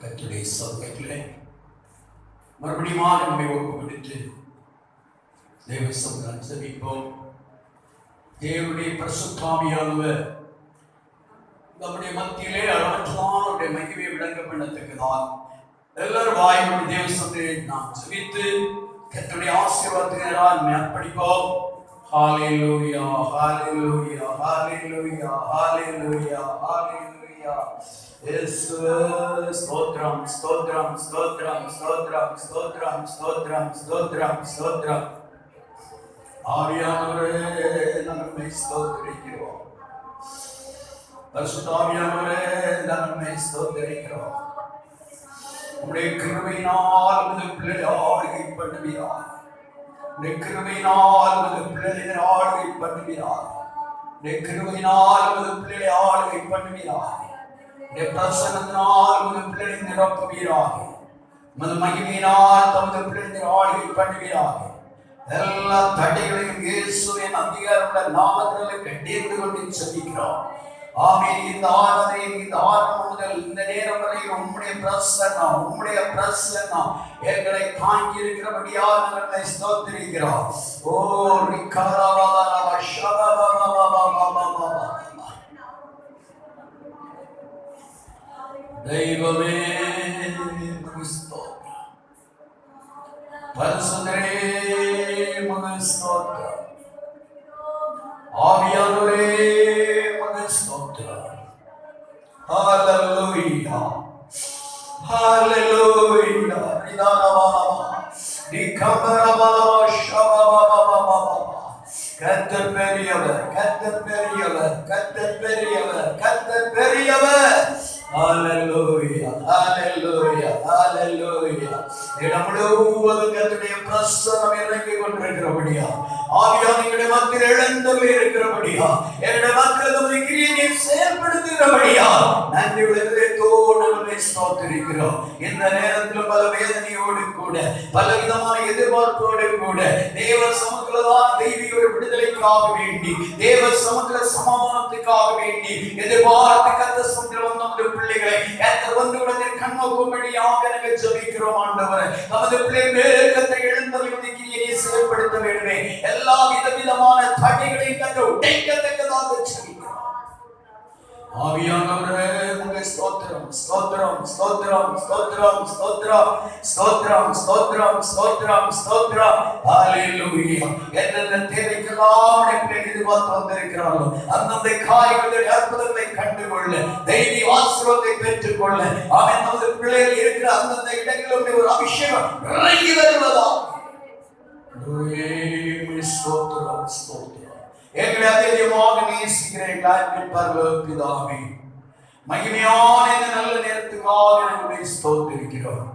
கர்த்தருடைய சமூகத்திலே மறுபடியும் நம்மை ஒப்பு கொடுத்து தேவ சமூகம் ஜெபிப்போம். தேவனுடைய பரிசுத்த ஆவியானவர் நம்முடைய மத்தியிலே அளவற்றதான மகிமையை விளங்க பண்ணத்தக்கதான் எல்லாரும் வாய்மொழி தேவ சமூகத்தை நாம் ஜெபித்து கர்த்தருடைய ஆசீர்வாதத்தினரால் அர்ப்பணிப்போம். ஹalleluya ஹalleluya ஹalleluya ஹalleluya ஹalleluya. ஸ்தோத்திரம் ஸ்தோத்திரம் ஸ்தோத்திரம் ஸ்தோத்திரம் ஸ்தோத்திரம் ஸ்தோத்திரம் ஸ்தோத்திரம் ஸ்தோத்திரம். ஆவியானவரே நம்மை ஸ்தோத்திரிக்கிறோம். பரிசுத்த ஆவியானவரே நம்மை ஸ்தோத்திரிக்கிறோம். உம்முடைய கிருபையினால் உமது பிள்ளைகளை ஆளுகை பண்ணுவீராக. உம்முடைய கிருபையினால் உமது பிள்ளைகளை ஆளுகை பண்ணுவீராக. உம்முடைய கிருபையினால் உமது பிள்ளைகளை ஆளுகை பண்ணுவீராக. பிரசன்னத்தினால் உமது பிள்ளைகளை நிரப்புவீராக. உமது மகிமையினால் தமது பிள்ளைகளை ஆளுகை பண்ணுவீராக. எல்லா தடைகளையும் இயேசுவின் அதிகாரமுள்ள நாமத்தினாலே கடிந்து கொண்டு ஜெபிக்கிறோம். ஆமென். இந்த ஆராதனை இந்த ஆரம்பம் முதல் இந்த நேரம் வரை உம்முடைய பிரசன்னம் எங்களை தாங்கி இருக்கிறபடியால் நாங்கள் ஸ்தோத்திரிக்கிறோம். ஓ ரிகரவலவ ஷபபபபபபபபப. தெய்வமே உமக்கு ஸ்தோத்திரம். பரிசுத்தரே உமக்கு ஸ்தோத்திரம். ஆவியானவரே உமக்கு ஸ்தோத்திரம். ஹalleluya ஹalleluya. கர்த்தர் பெரியவர், கர்த்தர் பெரியவர், கர்த்தர் பெரியவர், கர்த்தர் பெரியவர். ஹalleluya ஹalleluya ஹalleluya. நம்மளுடைய கர்த்தருடைய பிரசன்னம் இறங்கி கொண்டிருக்கிறபடியா, ஆவியானவருடைய மக்கள் எழுந்தருளி இருக்கிறபடியா, என்னுடைய மக்கள் தம்முடைய கிரியையை செயல்படுத்துகிறபடியா நன்றி உள்ளத்தோடு நம்மை ஸ்தோத்திரிக்கிறோம். இந்த நேரத்தில் பல வேதனையோடு கூட பல விதமான எதிர்பார்ப்போடு கூட தேவ சமூகத்தில்தான் தெய்வீக விடுதலைக்காக வேண்டி தேவ சமூக சமாதானத்துக்காக வேண்டி எதிர்பார்த்து கர்த்தர் சமூகத்தில் வந்த நம்முடைய பிள்ளைகளை கர்த்தர் வந்து உடனே கண்ணோக்கும்படியாக நாங்கள் ஜெபிக்கிறோம். ஆண்டவரே நமது பிள்ளைகள் கர்த்தர் எழுந்தருளி கிரியையை செயல்படுத்த வேண்டுமே. எல்லா விதமான தடைகளையும் கர்த்தர் உடைக்கத்தக்கதாக ஜெபிக்கிறோம். ஆவியானவரே உமக்கு ஸ்தோத்திரம் ஸ்தோத்திரம் ஸ்தோத்திரம் ஸ்தோத்திரம் ஸ்தோத்திரம் ஸ்தோத்திரம் ஸ்தோத்திரம் ஸ்தோத்திரம் ஸ்தோத்திரம். ஹalleluya. என்னென்ன தேவைக்கெல்லாம் பிள்ளைகள் எதிர்பார்த்து வந்திருக்கிறார்களோ அந்தந்த காரியங்களுடைய அற்புதங்களை கண்டுகொள்ள தெய்வீக ஆசீர்வாதத்தை பெற்றுக்கொள்ள அவன் நமது பிள்ளைகள் இருக்கிற அந்தந்த இடங்களில் ஒரு அபிஷேகம் இறங்கி வருவதா. ஸ்தோத்திரம் ஸ்தோத்திரம். எங்களை அதிகமாக நேசிக்கிற எங்கள் பரலோக பிதாவே, மகிமையான இந்த நல்ல நேரத்துக்காக நாங்கள் ஸ்தோத்திரிக்கிறோம்.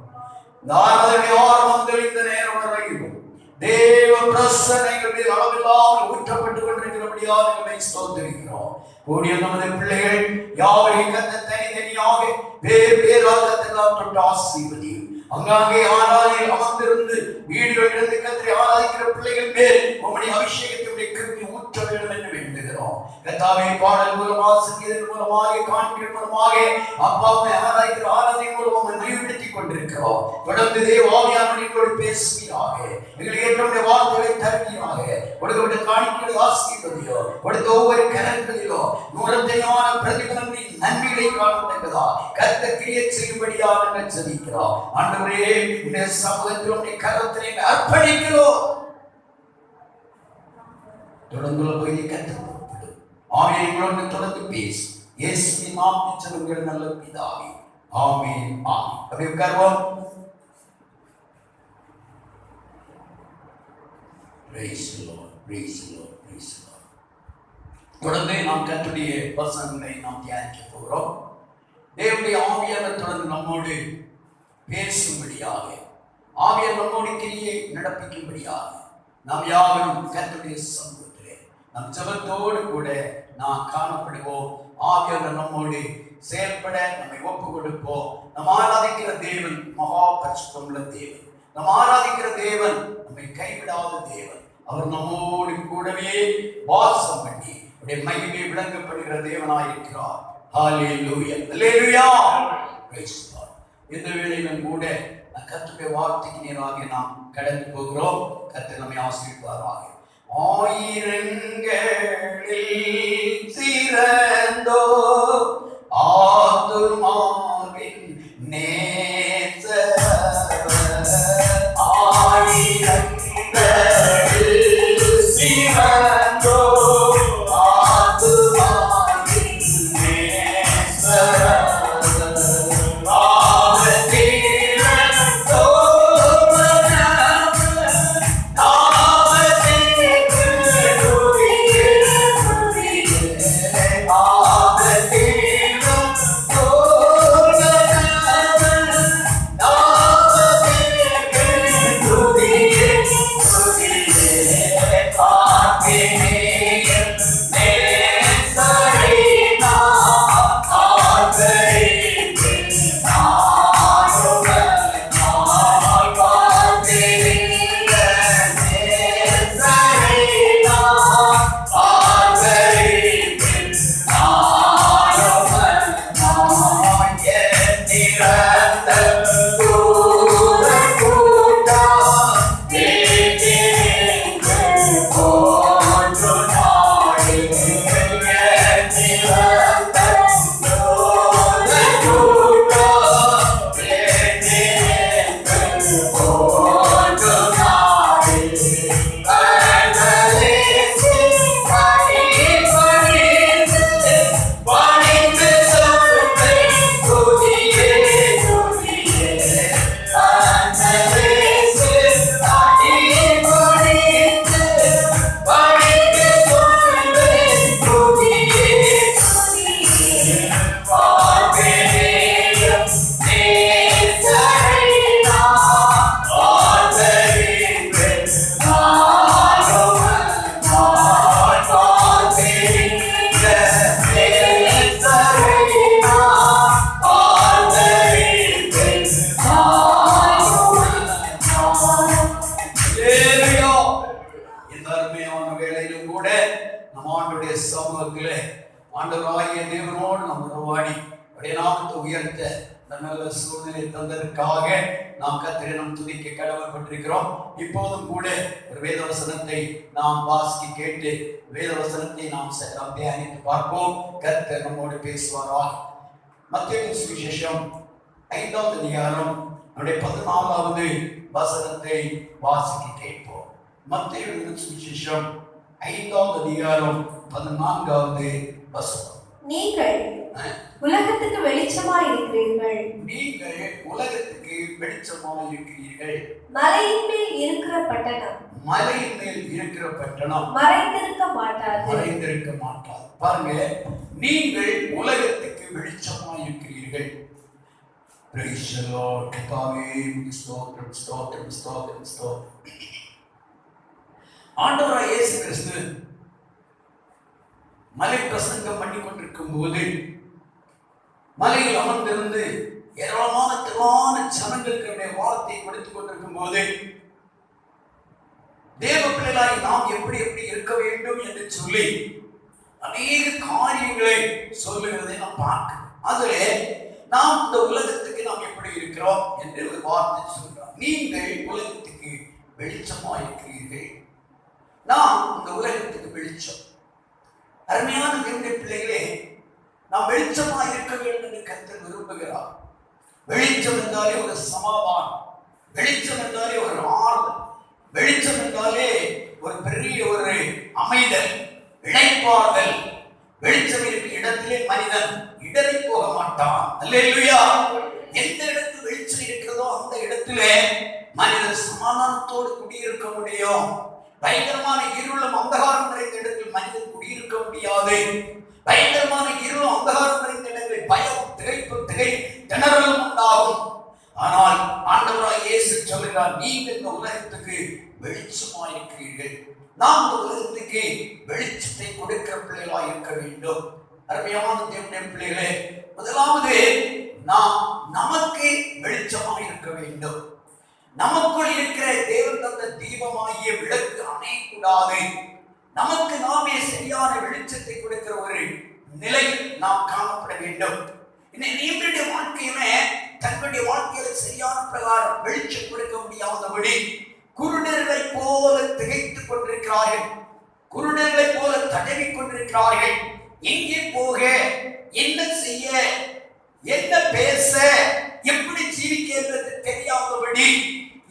இந்த நேரம் வரையும் தேவ பிரசன்னைகளுடைய அளவில்லாமல் ஊற்றப்பட்டுக் கொண்டிருக்கிறபடியாக நாங்கள் ஸ்தோத்திரிக்கிறோம். கூடிய நமது பிள்ளைகள் யாவரையும் கர்த்தர் தனித்தனியாக வேறாகத்தெல்லாம் தொட்டு ஆசீர்வதியும். அங்காங்கே ஆராதனையில் அமர்ந்திருந்து வீடுகளிலிருந்து கர்த்தரை ஆராதிக்கிற பிள்ளைகள் மேல் உம்முடைய அபிஷேகத்தினுடைய கிருபை ஊற்ற வேண்டும் என்று வேண்டுகிறோம். கர்த்தாவே பாடல் மூலமாக சங்கீதம் மூலமாக காண்பின் மூலமாக அப்பாவை ஆராதிக்கிற ஆராதனை மூலமாக நிலைப்படுத்திக் கொண்டிருக்கிறோம். தொடர்ந்து தேவ ஆவியானவரோடு பேசுவீராக. எங்களுக்கு ஏற்றமுடைய வார்த்தைகளை தருவீராக. கொடுக்கப்பட்ட காணிக்கைகளை ஆசீர்வதியோ. கொடுத்த ஒவ்வொரு கரங்களிலோ நூறத்தையான பிரதிபலனின் நன்மைகளை காணத்தக்கதா கர்த்தர் கிரியை செய்யும்படியாக நாங்கள் ஜெபிக்கிறோம். ஆண்டவரே இந்த சமூகத்தில் உம்முடைய கரத்திலே அர்ப்பணிக்கிறோம். தொடர்ந்து போய் கர்த்தர் ஆவியை தொடர்ந்து பேசு. இயேசுவின் நாமத்தில் ஜெபிக்கிறோம் நல்ல பிதாவே. ஆமென் ஆமென். அப்படியே உட்காருவோம். Praise the Lord, praise the Lord, praise the Lord. தொடர்ந்து நாம் கர்த்தருடைய வசனங்களை நாம் தியானிக்க போகிறோம். தேவனுடைய ஆவியானவர் தொடர்ந்து நம்மோடு பேசும்படியாக ஆவியானவர் நம்மோடு கிரியை நடப்பிக்கும்படியாக நாம் யாவரும் கர்த்தருடைய சமூகத்திலே நம் ஜெபத்தோடு கூட நாம் காணப்படுவோம். ஆவியானவர் நம்மோடு செயல்பட நம்மை ஒப்பு கொடுப்போம். நாம் ஆராதிக்கிற தேவன் மகா பரிசுத்தமுள்ள தேவன். நாம் ஆராதிக்கிற தேவன் நம்மை கைவிடாத தேவன். அவர் நம்மோடு கூடவே வாசம் பண்ணி அவருடைய மகிமை விளங்கப்படுகிற தேவனாயிருக்கிறார். ஹல்லேலூயா, ஹல்லேலூயா, பிரைஸ் தி லார்ட். இந்த வேளையிலும் கூட கர்த்தருடைய வார்த்தைக்கு நேராக நாம் கடந்து போகிறோம். கர்த்தர் நம்மை ஆசீர்வதிப்பாராக. ஆயிரங்களில் சிறந்தோ ஆத்துமாவின் நேசர், ஆயிரங்களில் சிறந்தோ ஆத்துமாவின் நேசர், ஆண்டவராகிய தேவனோடு நாம் உறவாடி அவருடைய நாமத்தை உயர்த்த இந்த நல்ல சூழ்நிலை தந்ததற்காக நாம் கர்த்தரை நாம் துதிக்க கடமைப்பட்டிருக்கிறோம். இப்போதும் கூட ஒரு வேதவசனத்தை நாம் வாசிக்க கேட்டு வேதவசனத்தை நாம் தியானித்து பார்ப்போம். கர்த்தர் நம்மோடு பேசுவாராக. மத்தேயு சுவிசேஷம் 5வது அதிகாரம் 14வது வசனத்தை வாசிக்க கேட்போம். மத்தேயு சுவிசேஷம் 5வது அதிகாரம் 14வது வசனம். நீங்கள் உலகத்துக்கு வெளிச்சமாய் இருக்கிறீர்கள். நீங்கள் உலகத்துக்கு வெளிச்சமாய் இருக்கிறீர்கள். மலையின் மேல் இருக்கிற பட்டணம், மலையின் மேல் இருக்கிற பட்டணம் மறைந்திருக்க மாட்டாது, மறைந்திருக்க மாட்டாது. பாருங்க, நீங்கள் உலகத்துக்கு வெளிச்சமாய் இருக்கிறீர்கள். Praise the Lord. கர்த்தாவே ஸ்தோத்திரம், ஸ்தோத்திரம், ஸ்தோத்திரம், ஸ்தோத்திரம். ஆண்டவராகிய இயேசு கிறிஸ்து மலை பிரசங்கம் பண்ணி கொண்டிருக்கும் போது மலையில் அமர்ந்திருந்து ஏராளமான திரளான ஜனங்களுக்கு வார்த்தையை கொடுத்துக் கொண்டிருக்கும் போது தேவ பிள்ளைகளாய் நாம் எப்படி எப்படி இருக்க வேண்டும் என்று சொல்லி அநேக காரியங்களை சொல்லுகிறதை நாம் பார்க்கிறோம். அதிலே நாம் இந்த உலகத்துக்கு நாம் எப்படி இருக்கிறோம் என்று ஒரு வார்த்தை சொல்றோம். நீங்கள் உலகத்துக்கு வெளிச்சமாய் இருக்கிறீர்கள். நாம் இந்த உலகத்துக்கு வெளிச்சம். அருமையான தேவனுடைய பிள்ளைகளே, நாம் வெளிச்சமாக இருக்க வேண்டும் என்று கர்த்தர் விரும்புகிறார். வெளிச்சம் என்றாலே ஒரு சமாதானம், வெளிச்சம் என்றாலே ஒரு ஆறுதல், வெளிச்சம் என்றாலே ஒரு பெரிய ஒரு அமைதல், இளைப்பாறுதல். வெளிச்சம் இருக்கிற இடத்திலே மனிதன் இடறி போக மாட்டான். அல்லேலூயா. எந்த இடத்தில் வெளிச்சம் இருக்கிறதோ அந்த இடத்திலே மனிதன் சமாதானத்தோடு குடியிருக்க முடியும். பயங்கரமான இருளும் அந்தகாரம் நிறைந்த இடத்தில் மனிதன் குடியிருக்க முடியாது. பயங்கரமான இருளும் அந்தகாரம் நிறைந்த இடங்களில் பயம், திகைப்பு, திணறலும் உண்டாகும். ஆனால் ஆண்டவராய் இயேசு சொல்கிறார், நீங்கள் இந்த உலகத்துக்கு வெளிச்சமாய் இருக்கிறீர்கள். நாம் இந்த உலகத்துக்கு வெளிச்சத்தை கொடுக்கிற பிள்ளைகளாய் இருக்க வேண்டும். அருமையான தேவனுடைய பிள்ளைகளே, முதலாவது நாம் நமக்கு வெளிச்சமாய் இருக்க வேண்டும். நமக்குள் இருக்கிற தேவன் தந்த தீபமாகிய விளக்கு அணையக்கூடாது. நமக்கு நாமே சரியான வெளிச்சத்தை கொடுக்கிற ஒரு நிலையில் நாம் காணப்பட வேண்டும். இவருடைய வாழ்க்கையிலே தங்களுடைய வாழ்க்கையில சரியான பிரகாரம் வெளிச்சம் கொடுக்க முடியாதபடி குருடர்களை போல திகைத்துக் கொண்டிருக்கிறார்கள், குருடர்களை போல தடவி கொண்டிருக்கிறார்கள். எங்கே போக, என்ன செய்ய, என்ன பேச, எப்படி ஜீவிக்க என்பது தெரியாதபடி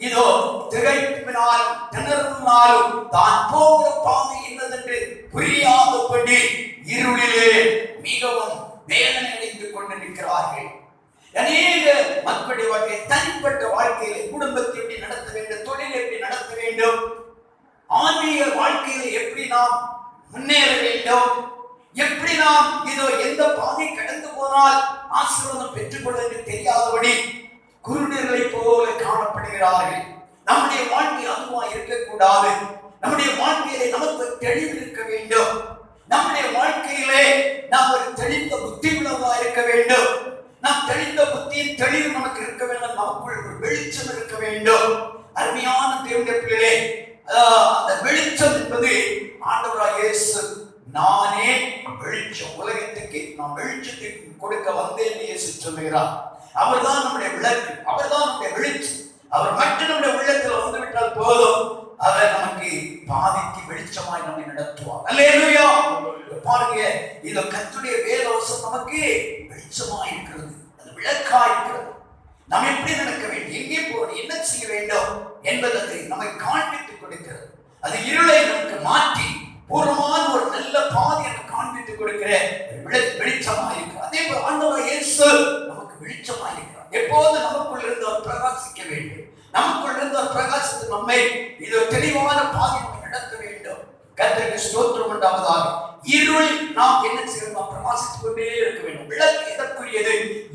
இதோ திகைப்பினாலும் திணறினாலும் தான் போகிற பாதை என்னதென்று புரியாதபடி இருளிலே மிகவும் வேதனை அடைந்து கொண்டிருக்கிறார்கள். அநேக மக்களுடைய வாழ்க்கை, தனிப்பட்ட வாழ்க்கையில குடும்பத்தை எப்படி நடத்த வேண்டும், தொழிலை எப்படி நடத்த வேண்டும், ஆன்மீக வாழ்க்கையில எப்படி நாம் முன்னேற வேண்டும், எப்படி நாம் இதோ எந்த பாதை கடந்து போனால் ஆசீர்வாதம் பெற்றுக்கொள்ள என்று தெரியாதபடி குருடர்களை போல காணப்படுகிறார்கள். நம்முடைய வாழ்க்கை அதுவா இருக்கக்கூடாது. நம்முடைய வாழ்க்கையிலே நமக்கு தெளிவு இருக்க வேண்டும். நம்முடைய வாழ்க்கையிலே நாம் ஒரு தெளிந்த புத்தி உள்ளவா இருக்க வேண்டும். நாம் தெளிந்த புத்தியின் தெளிவு நமக்கு இருக்க வேண்டும். நமக்குள் ஒரு வெளிச்சம் இருக்க வேண்டும். அருமையான தேவனுடைய பிள்ளைகளே, அந்த வெளிச்சம் என்பது ஆண்டவராகிய இயேசு, நானே வெளிச்சம், உலகத்துக்கு நான் வெளிச்சத்தை கொடுக்க வந்தேன் இயேசு சொல்லுகிறார். அவர்தான் நம்முடைய விளக்கு, அவர்தான் நம்முடைய வெளிச்சம். அவர் மட்டும் நம்முடைய உள்ளத்தில் வந்து விட்டால் போதும், அவர் நமக்கு பாதிக்கு வெளிச்சமாய் நம்மை நடத்துவார். அல்லேலூயா. பாருங்க, இது கர்த்தருடைய வேதவசனம் நமக்கு வெளிச்சமாய் இருக்கிறது, அது விளக்காய் இருக்கிறது. நாம் எப்படி நடக்க வேண்டும், எங்கே போவது, என்ன செய்ய வேண்டும் என்பதை நம்மை காண்பித்துக் கொடுக்கிறது. அது இருளை நமக்கு மாற்றி பூர்வமான ஒரு நல்ல பாதையை காண்பித்துக் கொடுக்கிற வெளிச்சமாய் இருக்கிறது. அதே போல ஆண்டவராகிய இயேசு நமக்கு வெளிச்சமாய் இருக்கிறார். எப்போது நமக்குள் இருந்து அவர் பிரகாசிக்க வேண்டும். நமக்குள் இருந்து அவர் பிரகாசித்து நம்மை இது தெளிவான பாதை நம்மை நடத்த வேண்டும். கர்த்தருக்கு ஸ்தோத்திரம் உண்டாவதாக. இருளில் நாம் என்ன செய்யணும், பிரகாசித்துக் கொண்டே இருக்க வேண்டும். விளக்கு எதற்குரியது?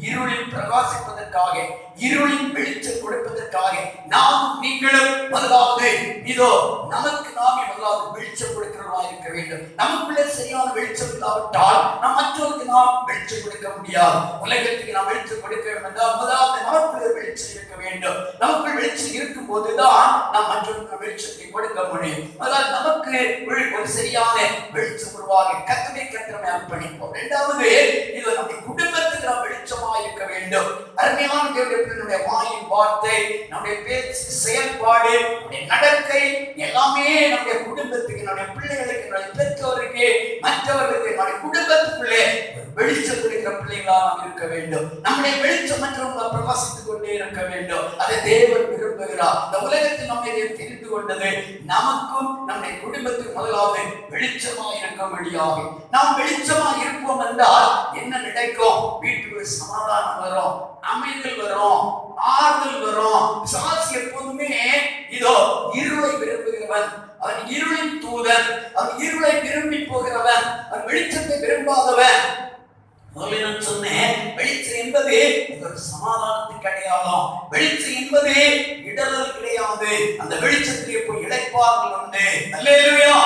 இருளில் பிரகாசிப்பதற்காக, இருளின் வெளிச்சம் கொடுப்பதற்காக. நாம் நீங்களும் முதலாவது இதோ நமக்கு நாமே முதலாவது வெளிச்சம் கொடுக்கிறவர்களாக இருக்க வேண்டும். நமக்குள்ளே சரியான வெளிச்சம் இல்லாவிட்டால் நாம் மற்றவருக்கு நாம் வெளிச்சம் கொடுக்க முடியாது. உலகத்துக்கு நாம் வெளிச்சம் கொடுக்க வேண்டும் என்றால் முதலாவது நமக்குள்ளே வெளிச்சம் இருக்க வேண்டும். நமக்குள் வெளிச்சம் இருக்கும் போதுதான் நாம் மற்றவருக்கு வெளிச்சத்தை கொடுக்க முடியும். அதனால் நமக்கு ஒரு சரியான வெளிச்சம் உருவாக கர்த்தரை கர்த்தரை அர்ப்பணிப்போம். இரண்டாவது, இது நம்முடைய குடும்பத்துக்கு நாம் வெளிச்சமாக இருக்க வேண்டும். அருமையான தேவனுடைய வாயின் வார்த்தை, நம்முடைய பேச்சு, செயல்பாடு, நம்முடைய நடக்கை எல்லாமே நம்முடைய குடும்பத்துக்கு, நம்முடைய பிள்ளைகளுக்கு, நம்முடைய பெற்றோருக்கு, மற்றவர்களுக்கு, நம்முடைய குடும்பத்துக்குள்ளே வெளிச்சம் கொடுக்கிற பிள்ளைகளா நாம் இருக்க வேண்டும். நம்முடைய வெளிச்சம் மற்றவங்க பிரகாசித்துக் கொண்டே இருக்க வேண்டும். அதை தேவன் விரும்புகிறார். இந்த உலகத்தில் நம்மை தெரிந்து கொண்டது நமக்கும் நம்முடைய குடும்பத்துக்கு முதலாவது வெளிச்சமாக இருக்க முடியாது. நாம் வெளிச்சமாக இருப்போம் என்றால் என்ன நடக்கும்? வீட்டுக்கு சமாதானம் வரும், அமைதல் வரும், ஆறுதல் வரும். சாட்சி எப்போதுமே இதோ இருளை விரும்புகிறவன், அவன் இருளின் தூதன், அவன் இருளை விரும்பி போகிறவன், அவன் வெளிச்சத்தை விரும்பாதவன். நான் சொன்னேன், வெளிச்சம் என்பது ஒரு சமாதானத்துக்கு அடையாளம். வெளிச்சம் என்பது இடரல் கிடையாது. அந்த வெளிச்சத்திலே போய் இளைப்பாறுதல் உண்டு. அல்லேலூயா.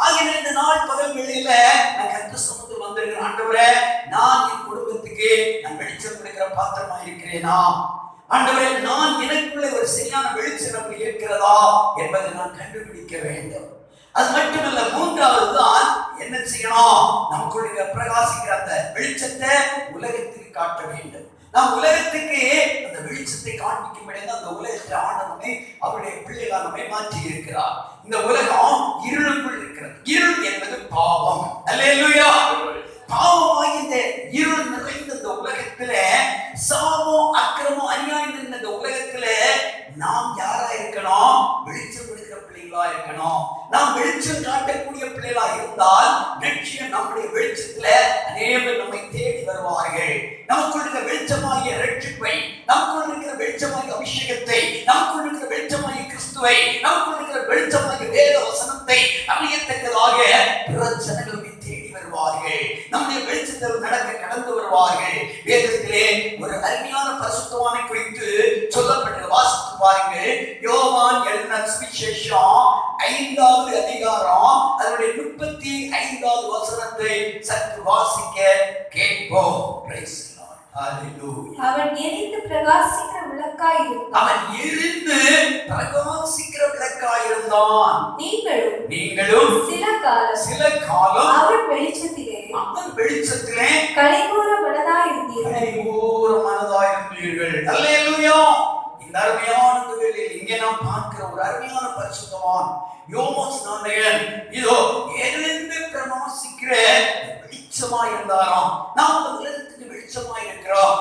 ஆகிய இந்த நாள் பகல் வேளையில நான் கர்த்தர் சமூகத்தில் வந்திருக்கிறேன். ஆண்டவரே, நான் என் குடும்பத்துக்கு நான் வெளிச்சம் கொடுக்கிற பாத்திரமா இருக்கிறேனா? ஆண்டவரே, நான் எனக்குள்ள ஒரு சரியான வெளிச்சம் இருக்கிறதா என்பதை நான் கண்டுபிடிக்க வேண்டும். அது மட்டுமல்ல, மூன்றாவது தான் என்ன செய்யணும்? நமக்குள்ள பிரகாசிக்கிற அந்த வெளிச்சத்தை உலகத்துக்கு காட்ட வேண்டும். நாம் உலகத்துக்கு அந்த வெளிச்சத்தை காண்பிக்கும்படி அந்த உலகத்தை ஆண்டவனை அவருடைய பிள்ளைகள் நம்மை மாற்றி இருக்கிறார். இந்த உலகம் இருளுக்குள் இருக்கிறது. இருள் என்பது பாவம். அல்லேலூயா. பாவமாகி இந்த இருள் நிறைந்த இந்த உலகத்துல, சாபம், அக்கிரமம், அநியாயம் இருந்த இந்த உலகத்துல நாம் யாரா இருக்கணும்? வெளிச்சம் கொடுக்கிற பிள்ளைகளா இருக்கணும். நாம் வெளிச்சம் காட்டக்கூடிய பிள்ளைகளா இருந்தால் நிச்சயம் நம்முடைய வெளிச்சத்துல அநேகர் நம்மை தேடி வருவார்கள். நமக்குள் இருக்கிற வெளிச்சமாகிய ரட்சிப்பை, நமக்குள் இருக்கிற வெளிச்சமாகிய அபிஷேகத்தை, நமக்குள் இருக்கிற வெளிச்சமாகிய கிறிஸ்துவை, நமக்குள் இருக்கிற வெளிச்சமாகிய வேத வசனத்தை அறியத்தக்கதாக பிற ஜனங்கள் தேடி வருவார்கள். நம்முடைய வெளிச்சத்தில் நடக்க கடந்து வருவார்கள். வேதத்திலே ஒரு அருமையான பரிசுத்தவானை குறித்து யோவான் எழுதின சுவிசேஷம் 5வது அதிகாரம் அதனுடைய 35வது வசனத்தை சற்று வாசிக்க கேட்போம். Praise the Lord. ஹalleluya. அவன் எரிந்து பிரகாசிக்கிற விளக்காய் இருந்தான். அவன் எரிந்து பிரகாசிக்கிற விளக்காய் இருந்தான். நீங்களும் சில காலம் அவன் வெளிச்சத்திலே கலைகூற மனதாய் இருந்தீர்கள். அல்லேலூயா. இந்த அருமையான வேளையில் இங்கே நாம் பார்க்கிற ஒரு அருமையான பரிசுத்தவான் யோவான் ஸ்நானகன் இதோ எரிந்து பிரகாசிக்கிற வெளிச்சமாய் இருந்தாராம். நாம் இந்த உலகத்துக்கு வெளிச்சமாய் இருக்கிறோம்.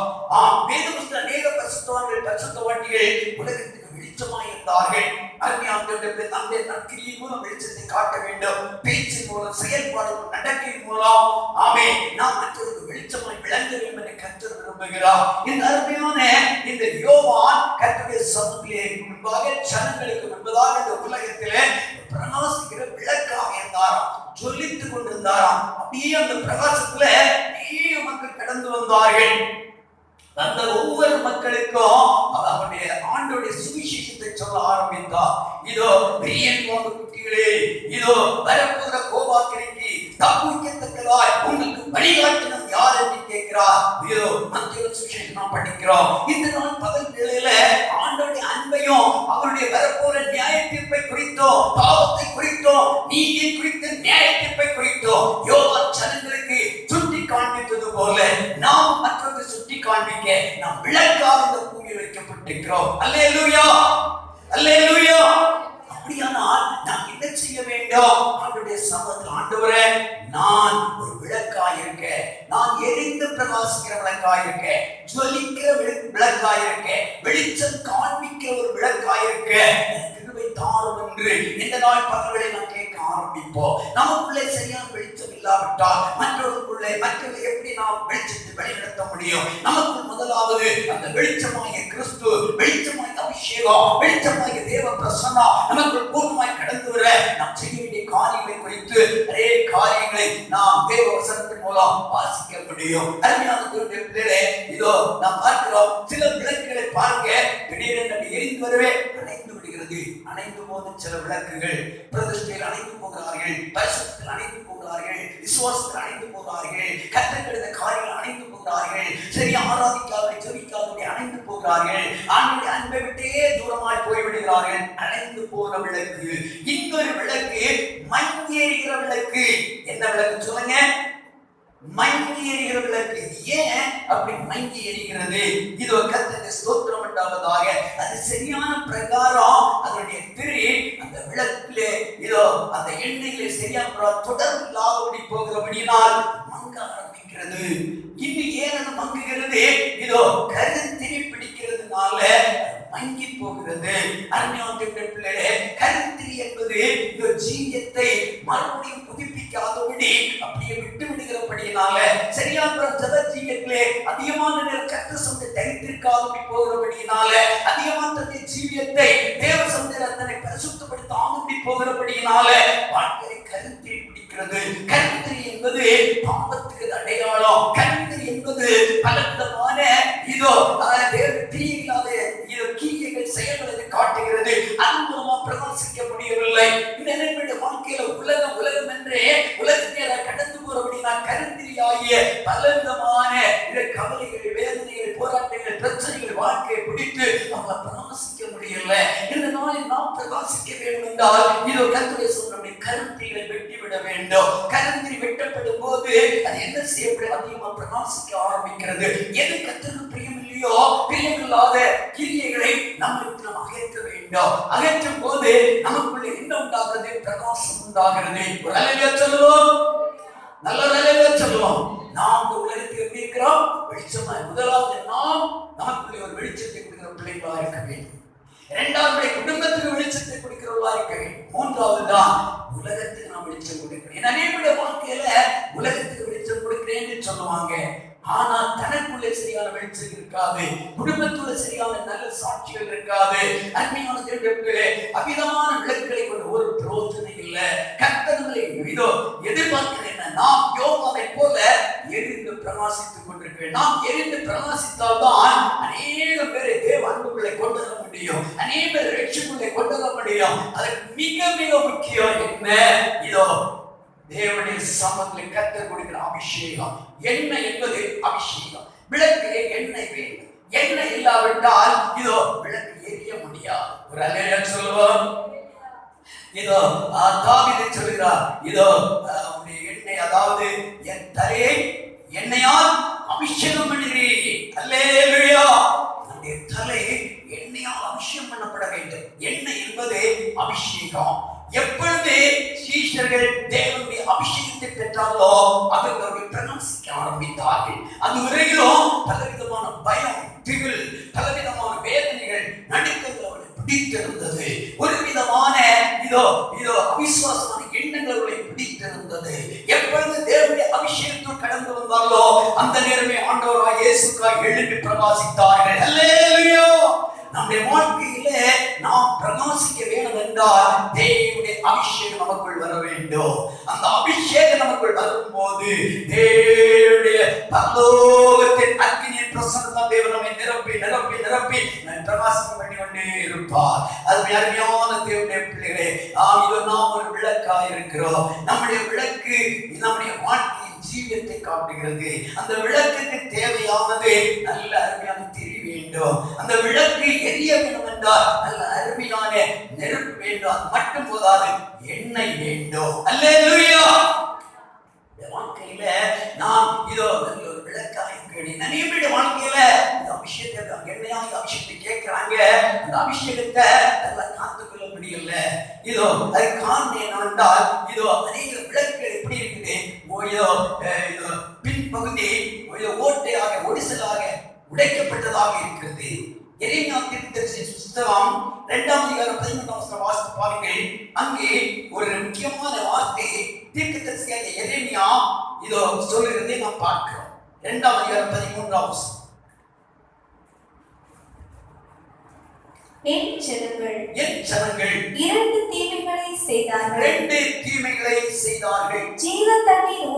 வேதபுஸ்தக அநேக பரிசுத்தவான்கள் பரிசுத்தவான்கள் உலகத்துக்கு வெளிச்சமாய் இருந்தார்கள். அருமையான நம்முடைய நற்கிரியின் மூலம் வெளிச்சத்தை காட்ட வேண்டும். பேச்சின் மூலம், செயல்பாடு, நடக்கை மூலம் நாம் மற்றவர்களுக்கு வெளிச்சமாய் விளங்க வேண்டும் என்று கர்த்தர் விரும்புகிறார். இந்த அருமையான இந்த யோவான் கர்த்தருடைய சமூகத்திலே முன்பாக ஜனங்களுக்கு முன்பதாக இந்த உலகத்திலே பிரகாசிக்கிற விளக்காக இருந்தாராம், ஜொலித்துக் கொண்டிருந்தாராம். அப்படியே அந்த பிரகாசத்துல அநேக மக்கள் கடந்து வந்தார்கள். அந்த ஒவ்வொரு மக்களுக்கும் அவருடைய ஆண்டோடைய சுவிசேஷத்தை சொல்ல ஆரம்பித்தார். இதோ பிரியன்பான குட்டிகளே, இதோ வரப்போகிற கோபாக்கினைக்கு தப்புவிக்கத்தக்கதாய் உங்களுக்கு வழிகாட்டினது யார் என்று கேட்கிறார். இதோ மத்திய சுவிசேஷம் நாம் படிக்கிறோம். இந்த நாள் பகல் வேளையில ஆண்டோடைய அன்பையும் அவருடைய வரப்போற நியாய தீர்ப்பை குறித்தோம், பாவத்தை குறித்தோம், நீதியை குறித்த நியாய தீர்ப்பை குறித்தோம் யோவான் ஜனங்களுக்கு சுட்டி காண்பித்தது போல நாம் மற்றவர்களை சுட்டி காண்பிக்க நாம் விளக்காக இந்த பூமியில் வைக்கப்பட்டிருக்கிறோம். அல்லேலூயா, அல்லேலூயா. அப்படியானால் நாம் என்ன செய்ய வேண்டும்? ஆண்டவருடைய சமூகத்தில் ஆண்டவரே, நான் ஒரு விளக்காய் இருக்க, நான் எரிந்து பிரகாசிக்கிற விளக்காய் இருக்க, ஜொலிக்கிற விளக்காய் இருக்க, வெளிச்சம் காண்பிக்கிற ஒரு விளக்காய் இருக்க கிருபை தாரும் என்று இந்த நாள் பகல்களை நாம் கேட்க ஆரம்பிப்போம். நமக்குள்ளே சரியான வெளிச்சம் இல்லாவிட்டால் மற்றவர்களுக்குள்ளே மற்றவர்களை எப்படி நாம் வெளிச்சத்தை வழிநடத்த முடியும்? நமக்கு முதலாவது அந்த வெளிச்சமாகிய கிறிஸ்து, வெளிச்சமாகிய அபிஷேகம், வெளிச்சமாகிய தேவ பிரசன்னம் நமக்கு பூர்ணமாய் கடந்து வர நாம் செய்ய வேண்டிய காரியங்களை குறித்து நிறைய காரியங்களை நாம் தேவ வசனத்தின் மூலம் வாசிக்க முடியும். அருமையான பிள்ளைகளே, இதோ நாம் பார்க்கிறோம் சில விளக்குகளை பாருங்க, திடீரென்று எரிந்து வரவே அணைந்து விடுகிறது. அணைந்து போது சில விளக்குகள் பிரதிஷ்டையில் அணைந்து போகிறார்கள், பரிசுத்தத்தில் அணைந்து போகிறார்கள், விசுவாசத்தில் அணைந்து போகிறார்கள், கற்றுக்கொண்ட காரியங்கள் அணைந்து போகிறார்கள், சரி ஆராதிக்காத ஜெபிக்காதவரை அணைந்து போகிறார்கள், ஆண்டவருடைய அன்பை விட்டே தூரமாய் போய்விடுகிறார்கள். அணைந்து போகிற விளக்கு. இன்னொரு விளக்கு மங்கி எரிகிற விளக்கு. என்ன விளக்கு சொல்லுங்க? மங்கி எரிகிற விளக்கு. ஏன் அப்படி மங்கி எரிகிறது? இது கர்த்தருக்கு ஸ்தோத்திரம் உண்டாவதாக. அது சரியான பிரகாரம் அதனுடைய திரி அந்த விளக்கிலே இதோ அந்த எண்ணெயிலே சரியான தொடர்பு இல்லாதபடி போகிறபடியினால் மங்க ஆரம்பிக்கிறது. இன்னும் ஏன் அது மங்குகிறது? இதோ கருத்திரி பிடிக்கிறதுனால மங்கி போகிறது. அருமையான பிள்ளைகளே, கருத்திரி என்பது இந்த ஜீவியத்தை மறுபடியும் புதுப்பிக்காதபடி அப்படியே விட்டு விடுகிறபடியினால சரியான ஜப ஜீவியத்திலே அதிகமான நேரம் கர்த்தர் சமூகத்தை தரித்திருக்காதபடி போகிறபடியினால அதிகமான தன்னுடைய ஜீவியத்தை தேவ சமுதாயத்தை பரிசுத்தப்படுத்தாதபடி போகிறபடியினால வாழ்க்கையை கருத்திரி பிடிக்கிறது. கருத்திரி என்பது பாவத்துக்கு அடையாளம். கருத்திரி என்பது பலவிதமான இதோ தீயில்லாத கிரியைகள் செயல்களை காட்டுகிறது. அது மூலமா பிரகாசிக்க முடியவில்லை. இந்த வாழ்க்கையில உலகம் என்றே உலகத்தை கடந்து போறபடினா கருத்திரியாகிய பலவிதமான கவலைகள், வேதனைகள், போராட்டங்கள், பிரச்சனைகள் வாழ்க்கையை பிடித்து நம்ம பிரகாசிக்க முடியல. இந்த நாளில் நாம் பிரகாசிக்க வேண்டும் என்றால் இதோ கர்த்தருடைய சொல்லுடைய கருத்திரிகளை வெட்டிவிட வேண்டும். கருத்திரி வெட்டப்படும் போது அது என்ன செய்யப்படும்? அதிகமாக பிரகாசிக்க ஆரம்பிக்கிறது. எது கர்த்தருக்கு பிரியம் இல்லையோ, பிரியமில்லாத கிரியைகளை நம்மளுக்கு நாம் அகற்ற வேண்டும். அகற்றும் போது நமக்குள்ள என்ன உண்டாகிறது? பிரகாசம் உண்டாகிறது. ஒரு அல்லேலூயா சொல்லுவோம், நல்ல அல்லேலூயா சொல்லுவோம். நாம் இந்த உலகத்தில் எப்படி இருக்கிறோம்? வெளிச்சமாய். முதலாவது நாம் நமக்குள்ளே ஒரு வெளிச்சத்தை கொடுக்கிற பிள்ளைகளாக இருக்க வேண்டும். இரண்டாவது குடும்பத்துக்கு வெளிச்சத்தை கொடுக்கிறவர்களாக இருக்க வேண்டும். மூன்றாவது தான் உலகத்துக்கு நாம் வெளிச்சம் கொடுக்கிறேன். நிறைய வாழ்க்கையில உலகத்துக்கு வெளிச்சம் கொடுக்கிறேன்னு சொல்லுவாங்க. ஆனா தனக்குள்ளே சரியான வெளிச்சம் இருக்காது, குடும்பத்துள்ள சரியான நல்ல சாட்சிகள் இருக்காது. அருமையான தேவர்களே, அபிதமான விளக்குகளை கொண்ட ஒரு பிரயோஜனம் இல்லை. கர்த்தர்களை இதோ எதிர்பார்க்கிறேன். நாம் யோவானை போல எரிந்து பிரகாசித்துக் கொண்டிருக்கிறேன். நாம் எரிந்து பிரகாசித்தால் தான் அநேக பேரை தேவ அன்புகளை கொண்டு வர முடியும். அநேக பேர் ரட்சிப்புள்ள கொண்டு வர முடியும். அதுக்கு மிக மிக முக்கியம் என்ன? இதோ தேவனுடைய சமூகத்தில் கர்த்தர் கொடுக்கிற அபிஷேகம். எண்ணெய் என்பது அபிஷேகம். விளக்கிலே எண்ணெய் வேண்டும். எண்ணெய் இல்லாவிட்டால் இதோ விளக்கு எரிய முடியாது. ஒரு அல்லேலூயா சொல்லுவோம். இதோ தாவீது சொல்கிறார், இதோ உன்னுடைய எண்ணெய், அதாவது என் தலையை எண்ணெயால் அபிஷேகம் பண்ணுகிறேன். அல்லேலூயா. நம்முடைய தலை எண்ணெயால் அபிஷேகம் பண்ணப்பட வேண்டும். எண்ணெய் என்பது அபிஷேகம். எப்பொழுது சீஷர்கள் தேவனுடைய அபிஷேகத்தை பெற்றாலோ அதற்கு அவர்கள் பிரகாசிக்க ஆரம்பித்தார்கள். அது வரையிலும் பலவிதமான பயம், திகில், பலவிதமான வேதனைகள், நடுக்கங்கள் அவர்களை பிடித்திருந்தது. ஒரு விதமான இதோ இதோ அவிசுவாசமான எண்ணங்கள் அவர்களை பிடித்திருந்தது. எப்பொழுது தேவனுடைய அபிஷேகத்தில் கடந்து வந்தார்களோ அந்த நேரமே ஆண்டவராகிய இயேசுக்காக எழுப்பி பிரகாசித்தார்கள். அல்லேலூயா. நம்முடைய வாழ்க்கையிலே நாம் பிரகாசிக்க வேண்டும் என்றால் தேவனுடைய அபிஷேகம் நமக்குள் வர வேண்டும். அந்த அபிஷேகம் நமக்குள் வரும்போது தேவனுடைய பரலோகத்தின் அக்கினியின் பிரசன்னம் தேவன் நம்மை நிரப்பி நிரப்பி நிரப்பி பிரகாசிக்க பண்ணி கொண்டே இருப்பார். அது அருமையான தேவனுடைய பிள்ளைகளே, நாம் ஒரு விளக்காய் இருக்கிறோம். நம்முடைய விளக்கு நம்முடைய வாழ்க்கையின் ஜீவியத்தை காட்டுகிறது. அந்த விளக்குக்கு தேவையானது நல்ல அருமையான திரி வேண்டும். அந்த விளக்கு எரிய வேண்டும் என்றால் நல்ல அருமையான நெருப்பு வேண்டும். அது மட்டும் போதாது, எண்ணெய் வேண்டும். அல்லேலூயா. வாழ்க்கையில நாம் இதோ ஒரு விளக்காய் நிறைய பேர் வாழ்க்கையில இந்த அபிஷேகத்தை எண்ணெயாக அபிஷேகத்தை கேட்கிறாங்க. அந்த அபிஷேகத்தை நல்லா காத்துக்கொள்ள முடியல. இதோ அது காரணம் என்னவென்றால் இதோ அநேக விளக்குகள் எப்படி இருக்குது, இதோ பின்பகுதி ஓட்டையாக ஒடிசலாக உடைக்கப்பட்டதாக இருக்கிறது. எரேமியா தீர்க்கதரிசியின் புத்தகம் 2ஆம் அதிகாரம் 11ஆம் வசனம் வாசித்து பாருங்கள். அங்கே ஒரு முக்கியமான வார்த்தை தீர்க்கதரிசியாகிய எரேமியா இதோ சொல்லுகிறதை நாம் பார்க்கிறோம். 2ஆம் அதிகாரம் 13ஆம் வசனம். என் ஜனங்கள் இரண்டு தீமைகளை செய்தார்கள். ஜீவ தண்ணீர்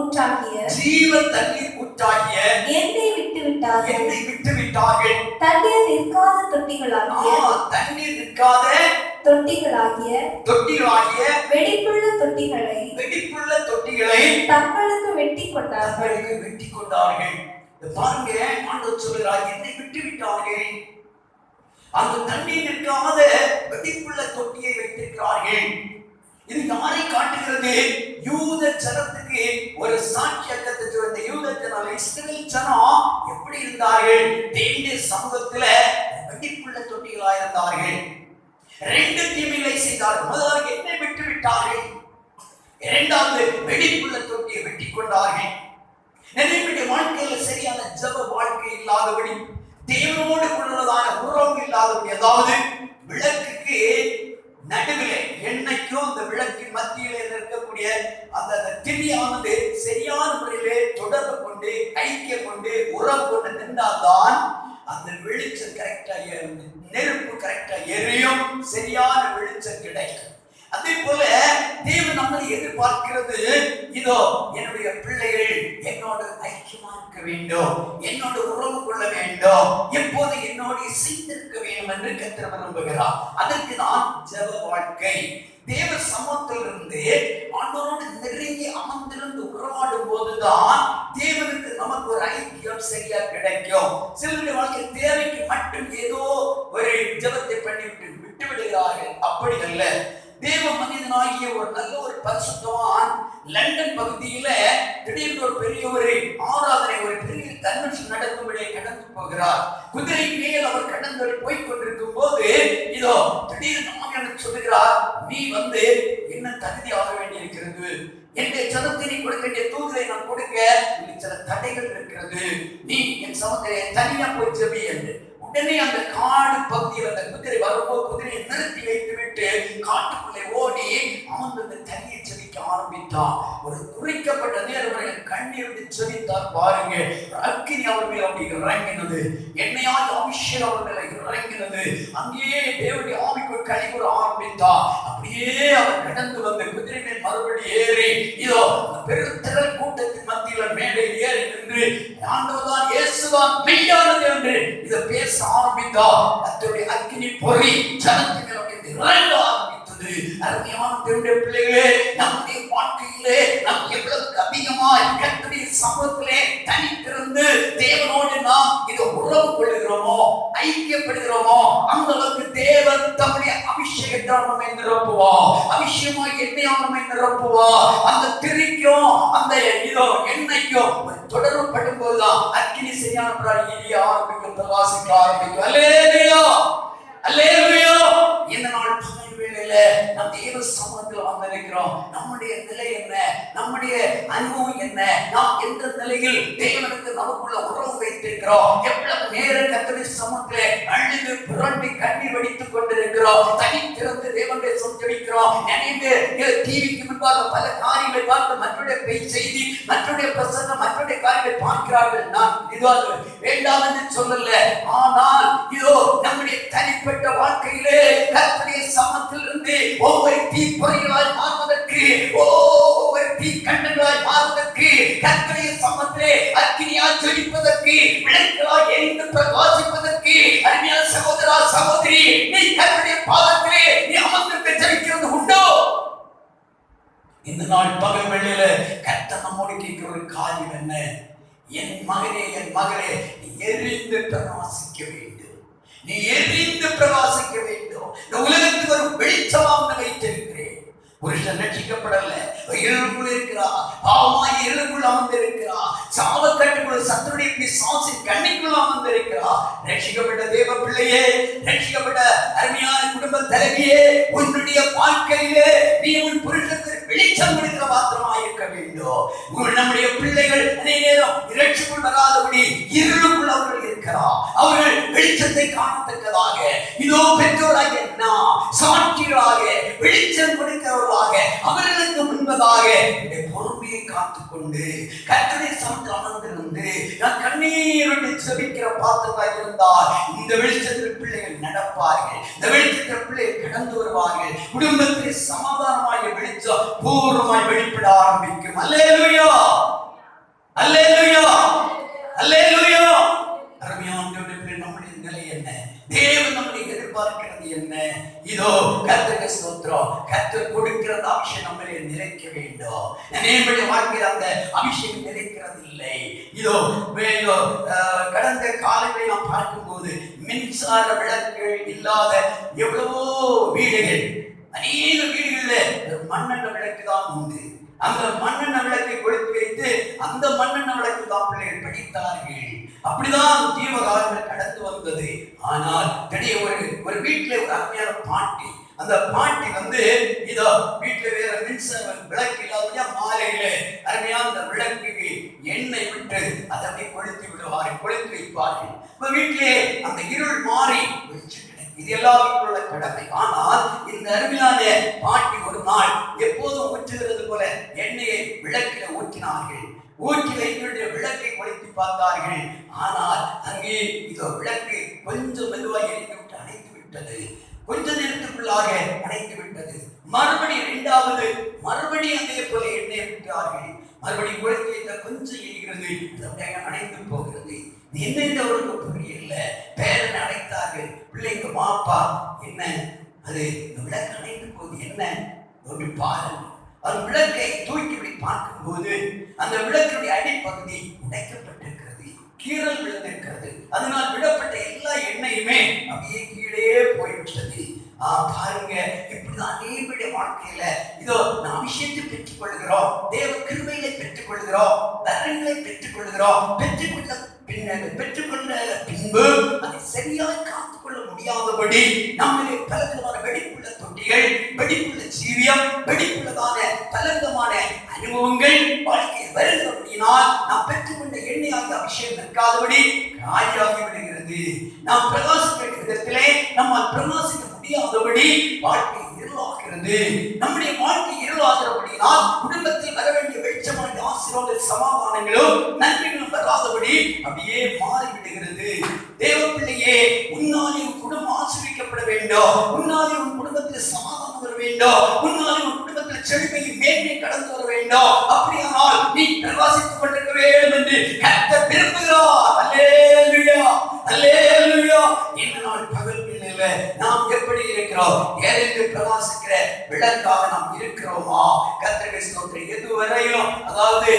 ஊற்றாகிய எண்ணெய் விட்டு விட்டார்கள். தண்ணீர் நிற்காத தொட்டிகளாகிய வெடிப்புள்ள தொட்டிகளை தங்களுக்கு வெட்டி கொண்டார்கள். பாருங்க, ஆண்டவர் சொல்கிறார், என்னை விட்டு விட்டார்கள். அந்த தண்ணீர் நிற்காத வெடிப்புள்ள தொட்டியை வைத்திருக்கிறார்கள். இது யாரை காட்டுகிறது? யூத ஜனத்துக்கு ஒரு சாட்சியத்தை சொல்ற. யூத ஜனம், இஸ்ரவேல் ஜனம் எப்படி இருந்தார்கள்? தேவனுடைய சமூகத்துல வெடிப்புள்ள தொட்டிகளாக இருந்தார்கள். ரெண்டு தீமைகளை செய்தார்கள். முதலாவது என்னை விட்டு விட்டார்கள். இரண்டாவது வெடிப்புள்ள தொட்டியை வெட்டி கொண்டார்கள். நிறைய பேருடைய வாழ்க்கையில சரியான ஜெப வாழ்க்கை இல்லாதபடி, தேவனோடு கொண்டதான உறவு இல்லாதபடி, அதாவது விளக்குக்கு நடுவிலே எண்ணெய்க்கும் அந்த விளக்கின் மத்தியிலே இருக்கக்கூடிய அந்த திரியானது சரியான முறையிலே தொடர்பு கொண்டு ஐக்கியம் கொண்டு உறவு கொண்டு நின்றால்தான் அந்த வெளிச்சம் கரெக்டா, நெருப்பு கரெக்டா எரியும், சரியான வெளிச்சம் கிடைக்கும். அதே போல தேவன் நம்மை எதிர்பார்க்கிறது, இதோ என்னுடைய பிள்ளைகள் என்னோடு ஐக்கியமா இருக்க வேண்டும், என்னோடு உறவு கொள்ள வேண்டும், எப்போது என்னோடு இசைந்திருக்க வேண்டும் என்று கர்த்தர் விரும்புகிறார். அதற்கு நான் ஜெப வாழ்க்கை, தேவ சமூகத்திலிருந்து ஆண்டவரோடு நெருங்கி அமர்ந்திருந்து உறவாடும் போதுதான் தேவனுக்கு நமக்கு ஒரு ஐக்கியம் சரியா கிடைக்கும். சிலருடைய வாழ்க்கை தேவைக்கு மட்டும் ஏதோ ஒரு ஜெபத்தை பண்ணிவிட்டு விட்டு விடுகிறார்கள். அப்படி அல்ல. தேவ மனிதனாகிய ஒரு நல்ல ஒரு பரிசுத்தவான் லண்டன் பகுதியில திடீர்னு ஒரு பெரிய ஒரு ஆராதனை, ஒரு பெரிய கன்வென்ஷன் நடக்கும்படியே கடந்து போகிறார். குதிரை மேல் அவர் கடந்து போய் கொண்டிருக்கும் போது இதோ திடீர்னு எனக்கு சொல்லுகிறார், நீ வந்து என்ன தகுதியாக வேண்டியிருக்கிறது, என்னுடைய ஜனத்தை நீ கொடுக்க வேண்டிய தூதரை நான் கொடுக்க சில தடைகள் இருக்கிறது, நீ என் சமூகத்தை தனியா போய் ஜெபி என்று. உடனே அந்த காடு பகுதியில் அந்த குதிரை வரும்போது குதிரையை நிறுத்தி வைத்து விட்டு காட்டுக்குள்ளே ஓடி அமர்ந்து தனியை செவிக்க ஆரம்பித்தான். ஒரு குறிக்கப்பட்ட நேரம் கண்ணீர் விட்டு செவித்தார். பாருங்க, அக்கினி அவர் மேல் அப்படி இறங்கினது, எண்ணெயால் அபிஷேகம் அவர் மேல இறங்கினது. அங்கேயே தேவனுடைய ஆவிக்குள் கழிவுற ஆரம்பித்தா. அப்படியே அவர் கடந்து வந்து குதிரை மேல் மறுபடி ஏறி இதோ பெருத்திரள் கூட்டத்தின் மத்தியில் மேலே ஏறி நின்று ஆண்டவர்தான் இயேசுதான் மெய்யானது என்று இதை பேச ஆரம்பித்தார். அத்தோடைய அக்கினி பொறி ஜனத்தின் மேல் இறங்க அருமையான தேவனுடைய பிள்ளைகளே, நம்முடைய வாழ்க்கையிலே நாம் எவ்வளவுக்கு அதிகமாய் கர்த்தருடைய சமூகத்திலே தனித்திருந்து தேவனோடு நாம் இதை உறவு கொள்கிறோமோ, ஐக்கியப்படுகிறோமோ, அந்த அளவுக்கு தேவன் தம்முடைய அபிஷேகத்தால் நம்மை நிரப்புவார். அபிஷேகமாய் எண்ணெயால் நம்மை நிரப்புவார். அந்த திரிக்கும் அந்த இதோ எண்ணெய்க்கும் தொடர்புபடும் போதுதான் அக்கினி சரியான எரிய ஆரம்பிக்கும், பிரகாசிக்க ஆரம்பிக்கும். அல்லேலூயா, அல்லேலூயா. இந்த நாள் பகல் வேளையில நாம் தேவ சமூகத்தில் வந்திருக்கிறோம். நம்முடைய நிலை என்ன, நம்முடைய அனுபவம் என்ன, நாம் எந்த நிலையில் தேவனுக்கு நமக்குள்ள உறவு வைத்திருக்கிறோம், எவ்வளவு நேரம் கர்த்தருடைய சமூகத்திலே அழுது புரண்டு கண்ணீர் வடித்துக் கொண்டிருக்கிறோம், தனித்திருந்து தேவனுடைய சொந்தமிக்கிறோம். நிறைய டிவிக்கு முன்பாக பல காரியங்களை பார்த்து மற்றவருடைய செய்தி, மற்றவருடைய பிரசங்கம், மற்றவருடைய காரியங்களை பார்க்கிறார்கள். நான் இதுவாக வேண்டாம் என்று சொல்லல, ஆனால் இதோ நம்முடைய தனிப்பட்ட வாழ்க்கையிலே கர்த்தருடைய சமூகத்திலிருந்து ஒவ்வொரு தீப்பொறிகளாய் மாறுவதற்கு, ஒவ்வொரு தீக்கண்டங்களாய் மாறுவதற்கு, கர்த்தருடைய சமூகத்திலே அக்கினியாய் ஜொலிப்பதற்கு, விளக்குகளாய் எரிந்து பிரகாசிப்பதற்கு, அருமையான சகோதரா சகோதரி, நீ கர்த்தருடைய பாதத்திலே நீ அமர்ந்து ஜெபிக்கிறது உண்டோ? இந்த நாள் பகல் வேளையில கர்த்தர் நம்மோடு கேட்கிற ஒரு காரியம் என்ன? என் மகனே, என் மகளே, நீ எரிந்து பிரகாசிக்க வேண்டும், நீ எரிந்து பிரகாசிக்க வேண்டும். இந்த உலகத்துக்கு ஒரு வெளிச்சமாக வைத்திருக்கிறேன். புருஷன் ரட்சிக்கப்படல, இருளுக்குள் இருக்கிறார், பாவமாய் இருளுக்குள் அமர்ந்திருக்கிறார், சாவக்கட்டுக்குள்ள சத்துருடைய பிசாசின் கண்ணிக்குள் அமர்ந்திருக்கிறார். ரட்சிக்கப்பட்ட தேவ பிள்ளையே, ரட்சிக்கப்பட்ட அருமையான குடும்ப தலைவியே, உன்னுடைய வாழ்க்கையிலே நீ உன் புருஷனுக்கு வெளிச்சம் கொடுக்கிற பாத்திரமாக இருக்க வேண்டும். நம்முடைய பிள்ளைகள் அதே நேரம் இரட்சிக்குள் வராதபடி இருளுக்குள் அவர்கள் இருக்கிறார். அவர்கள் வெளிச்சத்தை காணத்தக்கதாக இதோ பெற்றோராக சாட்சிகளாக வெளிச்சம் கொடுக்கிறவர்களாக அவர்களுக்கு முன்பதாக பொறுமையை காத்துக்கொண்டு கர்த்தருடைய சமூகத்தில் அமர்ந்திருந்து நான் கண்ணீரோடு செபிக்கிற பாத்திரமாக இருந்தால் இந்த வெளிச்சத்தில் பிள்ளைகள் நடப்பார்கள், இந்த வெளிச்சத்தில் பிள்ளைகள் கடந்து வருவார்கள். குடும்பத்தில் சமாதானமாக வெளிச்சம் பூர்வமாய் வெளிப்பட ஆரம்பிக்கும். அல்லேலூயா, அல்லேலூயா, அல்லேலூயா. அருமையான நம்முடைய நிலை என்ன? தேவன் நம்மை எதிர்பார்க்கிறது என்ன? இதோ கர்த்தருக்கு ஸ்தோத்திரம். கர்த்தர் கொடுக்கிற அபிஷேகம் நம்மளே நிலைக்க வேண்டும். நம்முடைய வாழ்க்கையில் அந்த அபிஷேகம் நிலைக்கிறது இல்லை. இதோ கடந்த காலங்களை நாம் பார்க்கும்போது மின்சார விளக்குகள் இல்லாத எவ்வளவோ வீடுகள், அநேக வீடுகளில் மண்ணெண்ணெய் விளக்கு தான் உண்டு. அந்த மண்ணெண்ணெய் விளக்கை கொளுத்தி வைத்து அந்த மண்ணெண்ணெய் விளக்கு தான் பிள்ளைகள் படித்தார்கள். அப்படிதான் ஜீவகாலங்கள் கடந்து வந்தது. ஆனால் தனிய ஒரு வீட்டுல ஒரு அருமையான பாட்டி, அந்த பாட்டி இதோ வீட்டுல வேற மின்சார விளக்கு இல்லாத மாலையில அருமையான அந்த விளக்குக்கு எண்ணெய் விட்டு அதை அப்படியே கொளுத்தி விடுவார்கள், கொளுத்தி வைப்பார்கள். இப்ப வீட்டிலே அந்த இருள் மாறி இது எல்லாருக்கும் உள்ள கடமை. ஆனால் இந்த அருமையான பாட்டி ஒரு நாள் எப்போதும் ஊற்றுகிறது போல எண்ணெயை விளக்கில ஊற்றினார்கள். ஊற்றி வைத்து விளக்கை கொளுத்தி பார்த்தார்கள். ஆனால் அங்கே இதோ விளக்கு கொஞ்சம் மெதுவாக எரிந்து விட்டு அணைத்து விட்டது. கொஞ்ச நேரத்துக்குள்ளாக அணைத்து விட்டது. மறுபடியும் அதே போல எண்ணெய் விட்டார்கள். மறுபடியும் கொளுத்தி வைத்த கொஞ்சம் எரிகிறது, அணைந்து போகிறது. என்னென்றவருக்கு புரியல. பேரனை அடைத்தார்கள். பிள்ளைங்க மாப்பா என்ன அது இந்த விளக்கு அணைந்து போது என்ன ஒரு பாருங்கள். அந்த விளக்கை தூக்கி பார்க்கும் போது அந்த விளக்குடைய அடிப்பகுதி உடைக்கப்பட்டிருக்கிறது, கீறல் விழுந்திருக்கிறது. அதனால் விடப்பட்ட எல்லா எண்ணெயுமே அப்படியே கீழே போய்விட்டது. பாருங்க, இப்படிதான் அநேகருடைய வாழ்க்கையில இதோ நாம் அபிஷேகத்தை பெற்றுக் கொள்கிறோம், தேவ கிருபைகளை பெற்றுக் கொள்கிறோம், தரங்களை பெற்றுக் கொள்கிறோம். பெற்றுக்கொண்ட பின்பு அதை சரியாக காத்துக்கொள்ள முடியாதபடி நம்மளே பலவிதமான வெடிப்புள்ள தொட்டிகள், வெடிப்புள்ள ஜீவியம், வெடிப்புள்ளதான பலவிதமான அனுபவங்கள் வாழ்க்கையில் வருகிறபடியினால் நாம் பெற்றுக்கொண்ட எண்ணெயாக அபிஷேகம் நிற்காதபடி காலியாகி விடுகிறது. நாம் பிரகாசிக்க விதத்திலே நம்மால் பிரகாசிக்க முடியாதபடி வாழ்க்கை இருளாகிறது. நம்முடைய வாழ்க்கை இருளாகிறபடினால் குடும்பத்தில் வர வேண்டிய வெளிச்சமான ஆசீர்வாதங்களும் சமாதானங்களும் நன்மைகளும் வராதபடி அப்படியே மாறிவிடுகிறது. தேவ பிள்ளையே, உன்னாலே உன் குடும்பம் ஆசீர்வதிக்கப்பட வேண்டும், உன்னாலே உன் குடும்பத்தில் சமாதானம் வர வேண்டும், உன்னாலே உன் குடும்பத்தில் செழுமையும் மேன்மை கடந்து வர வேண்டும். அப்படியானால் நீ பிரகாசித்துக் கொண்டிருக்க வேண்டும் என்று கர்த்தர் விரும்புகிறார். அல்லேலூயா, அல்லேலூயா. இந்த நாள் பகல் வேளையில நாம் எப்படி இருக்கிறோம்? ஏறென்று பிரகாசிக்கிற விளக்காக நாம் இருக்கிறோமா? கர்த்தருக்கு ஸ்தோத்திரம். எதுவரையிலும் அதாவது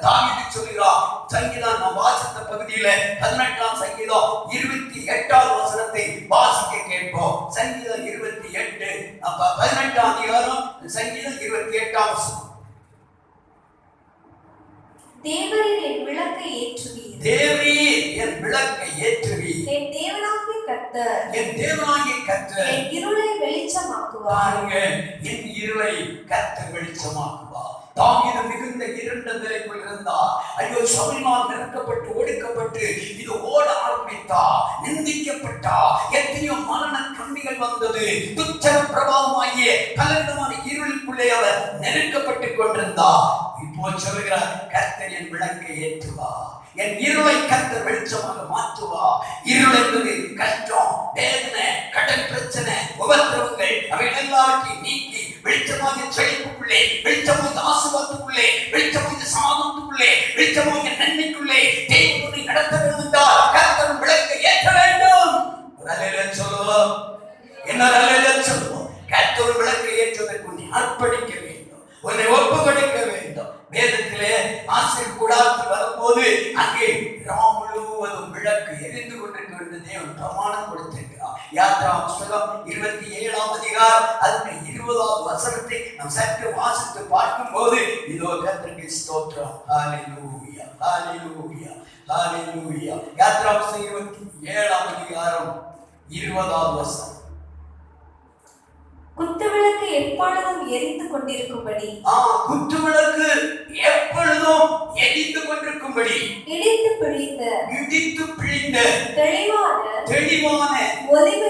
தாவீது சொல்கிறார், சங்கீதம் நாம் வாசித்த பகுதியில 18ஆம் சங்கீதம் 28வது வசனத்தை வாசிக்க கேட்போம். சங்கீதம் 28 18ஆம் அதிகாரம் சங்கீதம் 28ஆம் வசனம். தேவரீர் என் விளக்கை ஏற்றுவீர், தேவரீர் என் விளக்கை ஏற்றுவீர், என் தேவனாகிய கர்த்தர் என் தேவனாகிய கர்த்தர் என் இருளை வெளிச்சமாக்குவார். என் இருளை கர்த்தர் வெளிச்சமாக்குவார். தாவீது மிகுந்த இருண்ட நிலைக்குள் இருந்தார். ஐயோ, சவுலினால் நெருக்கப்பட்டு ஒடுக்கப்பட்டு இது ஓட ஆரம்பித்தா, நிந்திக்கப்பட்டா, எத்தனையோ மரண கண்ணிகள் வந்தது. துச்ச பிரபாவமாகிய பலவிதமான இருளுக்குள்ளே அவர் நெருக்கப்பட்டு கொண்டிருந்தார். இப்போ சொல்கிறார், கர்த்தர் என் விளக்கை ஏற்றுவார், என் இருளை கர்த்தர் வெளிச்சமாக மாற்றுவார். இருள் என்பது கஷ்டம், வேதனை, கடன் பிரச்சனை, உபத்திரவங்கள், அவை எல்லாவற்றையும் நீக்கி வெளிச்சமாக செழிப்புக்குள்ளே, வெளிச்சமாக ஆசீர்வாதத்துக்குள்ளே, வெளிச்சமாக சமாதானத்துக்குள்ளே, வெளிச்சமாக நன்மைக்குள்ளே தேவனை நடத்த வேண்டும் என்றால் கர்த்தர் விளக்கை ஏற்ற வேண்டும். ஒரு அல்லேலூயா சொல்லுவோம். என்ன அல்லேலூயா சொல்லுவோம்? கர்த்தர் விளக்கை ஏற்றுவதற்கு உன்னை அர்ப்பணிக்க வேண்டும், உன்னை ஒப்பு கொடுக்க வேண்டும். வேதத்திலே ஆசீர் கூடாரத்தில் வரும்போது அங்கே ராம் முழுவதும் விளக்கு எரிந்து கொண்டிருக்க வேண்டும் தேவன் பிரமாணம் கொடுத்திருக்கிறார். யாத்ரா புஸ்தகம் 27ஆம் அதிகாரம் அதற்கு 20வது வசனத்தை நாம் சற்று வாசித்து பார்க்கும் போது இதோ கர்த்தருக்கு ஸ்தோத்திரம். ஹalleluya, ஹalleluya, ஹalleluya. யாத்ரா புஸ்தகம் 27ஆம் அதிகாரம் 20வது வசனம். குத்துவிளக்கு எப்பொழுதும் எரிந்து கொண்டிருக்கும்படி, குத்துவிளக்கு எப்பொழுதும் எரிந்து கொண்டிருக்கும்படி, இடித்து பிழிந்த தெளிவான ஒலிவ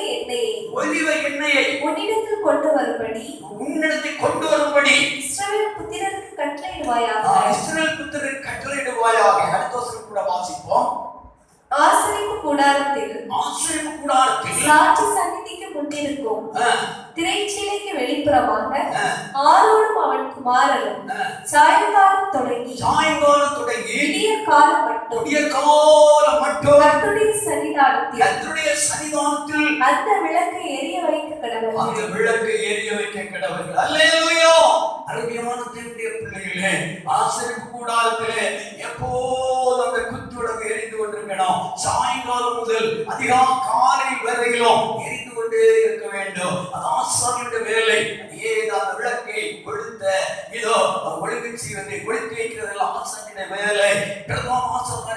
எண்ணெயை உன்னிடத்தில் கொண்டு வரும்படி இஸ்ரவேல் புத்திரருக்கு கட்டளையிடுவாயாக. இஸ்ரவேல் புத்திரருக்கு கட்டளையிடுவாயாக. அடுத்த வசனம் கூட வாசிப்போம். ஆசரிப்பு கூடாரத்தில் சாட்சி சந்நிதிக்கு முன்னிருக்கும் திரைச்சீலைக்கு வெளிப்புறமாக ஆரோனும் அவன் குமாரனும் சாயங்காலம் தொடங்கி விடியற் காலம் மட்டும் கர்த்தருடைய சன்னிதானத்தில் அந்த விளக்கை எரிய வைக்க கடவர்கள். அல்லேலூயா. அருமையான தேவனுடைய பிள்ளைகளே, ஆசரிப்பு கூடாரத்திலே எப்போது அந்த குத்துவிளக்கு எரிந்து கொண்டிருக்கணும். சாயங்காலம் முதல் அதிகாலை வரையிலும் எரிந்து கொண்டே இருக்க வேண்டும். அது ஆசாரியனுடைய வேலை. அந்த விளக்கை கொளுத்த இதோ ஒழுங்கு செய்வதை கொளுத்தி வைக்கிறதெல்லாம் ஆசாரியனுடைய வேலை. பிரதம ஆசாரியர்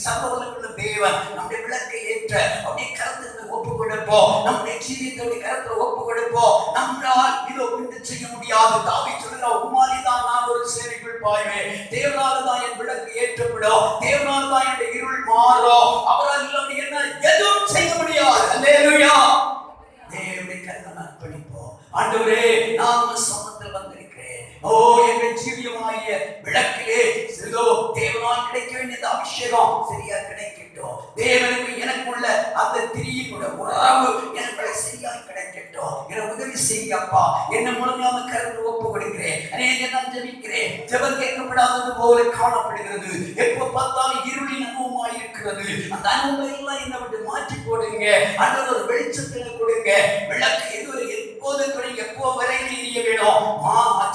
சகோதரர்களுடைய தேவன் நம்முடைய விளக்கை ஏற்ற அப்படியே கருத்து ஒப்பு கொடுப்போம், நம்முடைய ஜீவியத்தை கருத்துல ஒப்பு கொடுப்போம். நம்மளால் இதோ ஒன்று செய்ய முடியாது. தாவீது சொல்கிறார், உம்மாலிதான் நான் ஒரு சேனைக்குள் பாய்வேன், தேவனால்தான் என் விளக்கு ஏற்றப்படும், தேவனால்தான் என் இருள் மாறும், அவரால் இல்லாமல் என்ன எதுவும் செய்ய முடியாது. அல்லேலூயா. தேவனுடைய கருத்தை அர்ப்பணிப்போம். ஆண்டவரே, நான் சமத்தில் வந்திருக்கிறேன். ஓ, எங்கள் ஜீவியமாகிய விளக்கிலே சிதோ தேவனால் கிடைக்க வேண்டிய அபிஷேகம் சரியா கிடைக்கட்டும். தேவனுக்கு எனக்குள்ள அந்த திரியினுடைய உறவு எனக்கு சரியாய் கிடைக்கட்டும். எனக்கு உதவி செய்யப்பா. என்ன முழுமையான கருத்து ஒப்பு கொடுக்கிறேன். அநேக நான் ஜெபிக்கிறேன். ஜெபம் கேட்கப்படாதது போல காணப்படுகிறது. எப்போ பார்த்தாலும் இருளின் அனுபவமாய் இருக்கிறது. அந்த அனுபவம் எல்லாம் என்னை விட்டு மாற்றி போடுங்க. அந்த ஒரு வெளிச்சத்தில் கொடுங்க. விளக்கு எப்போது தொடங்கி எப்போ வரையிலும் எரிய வேணும்.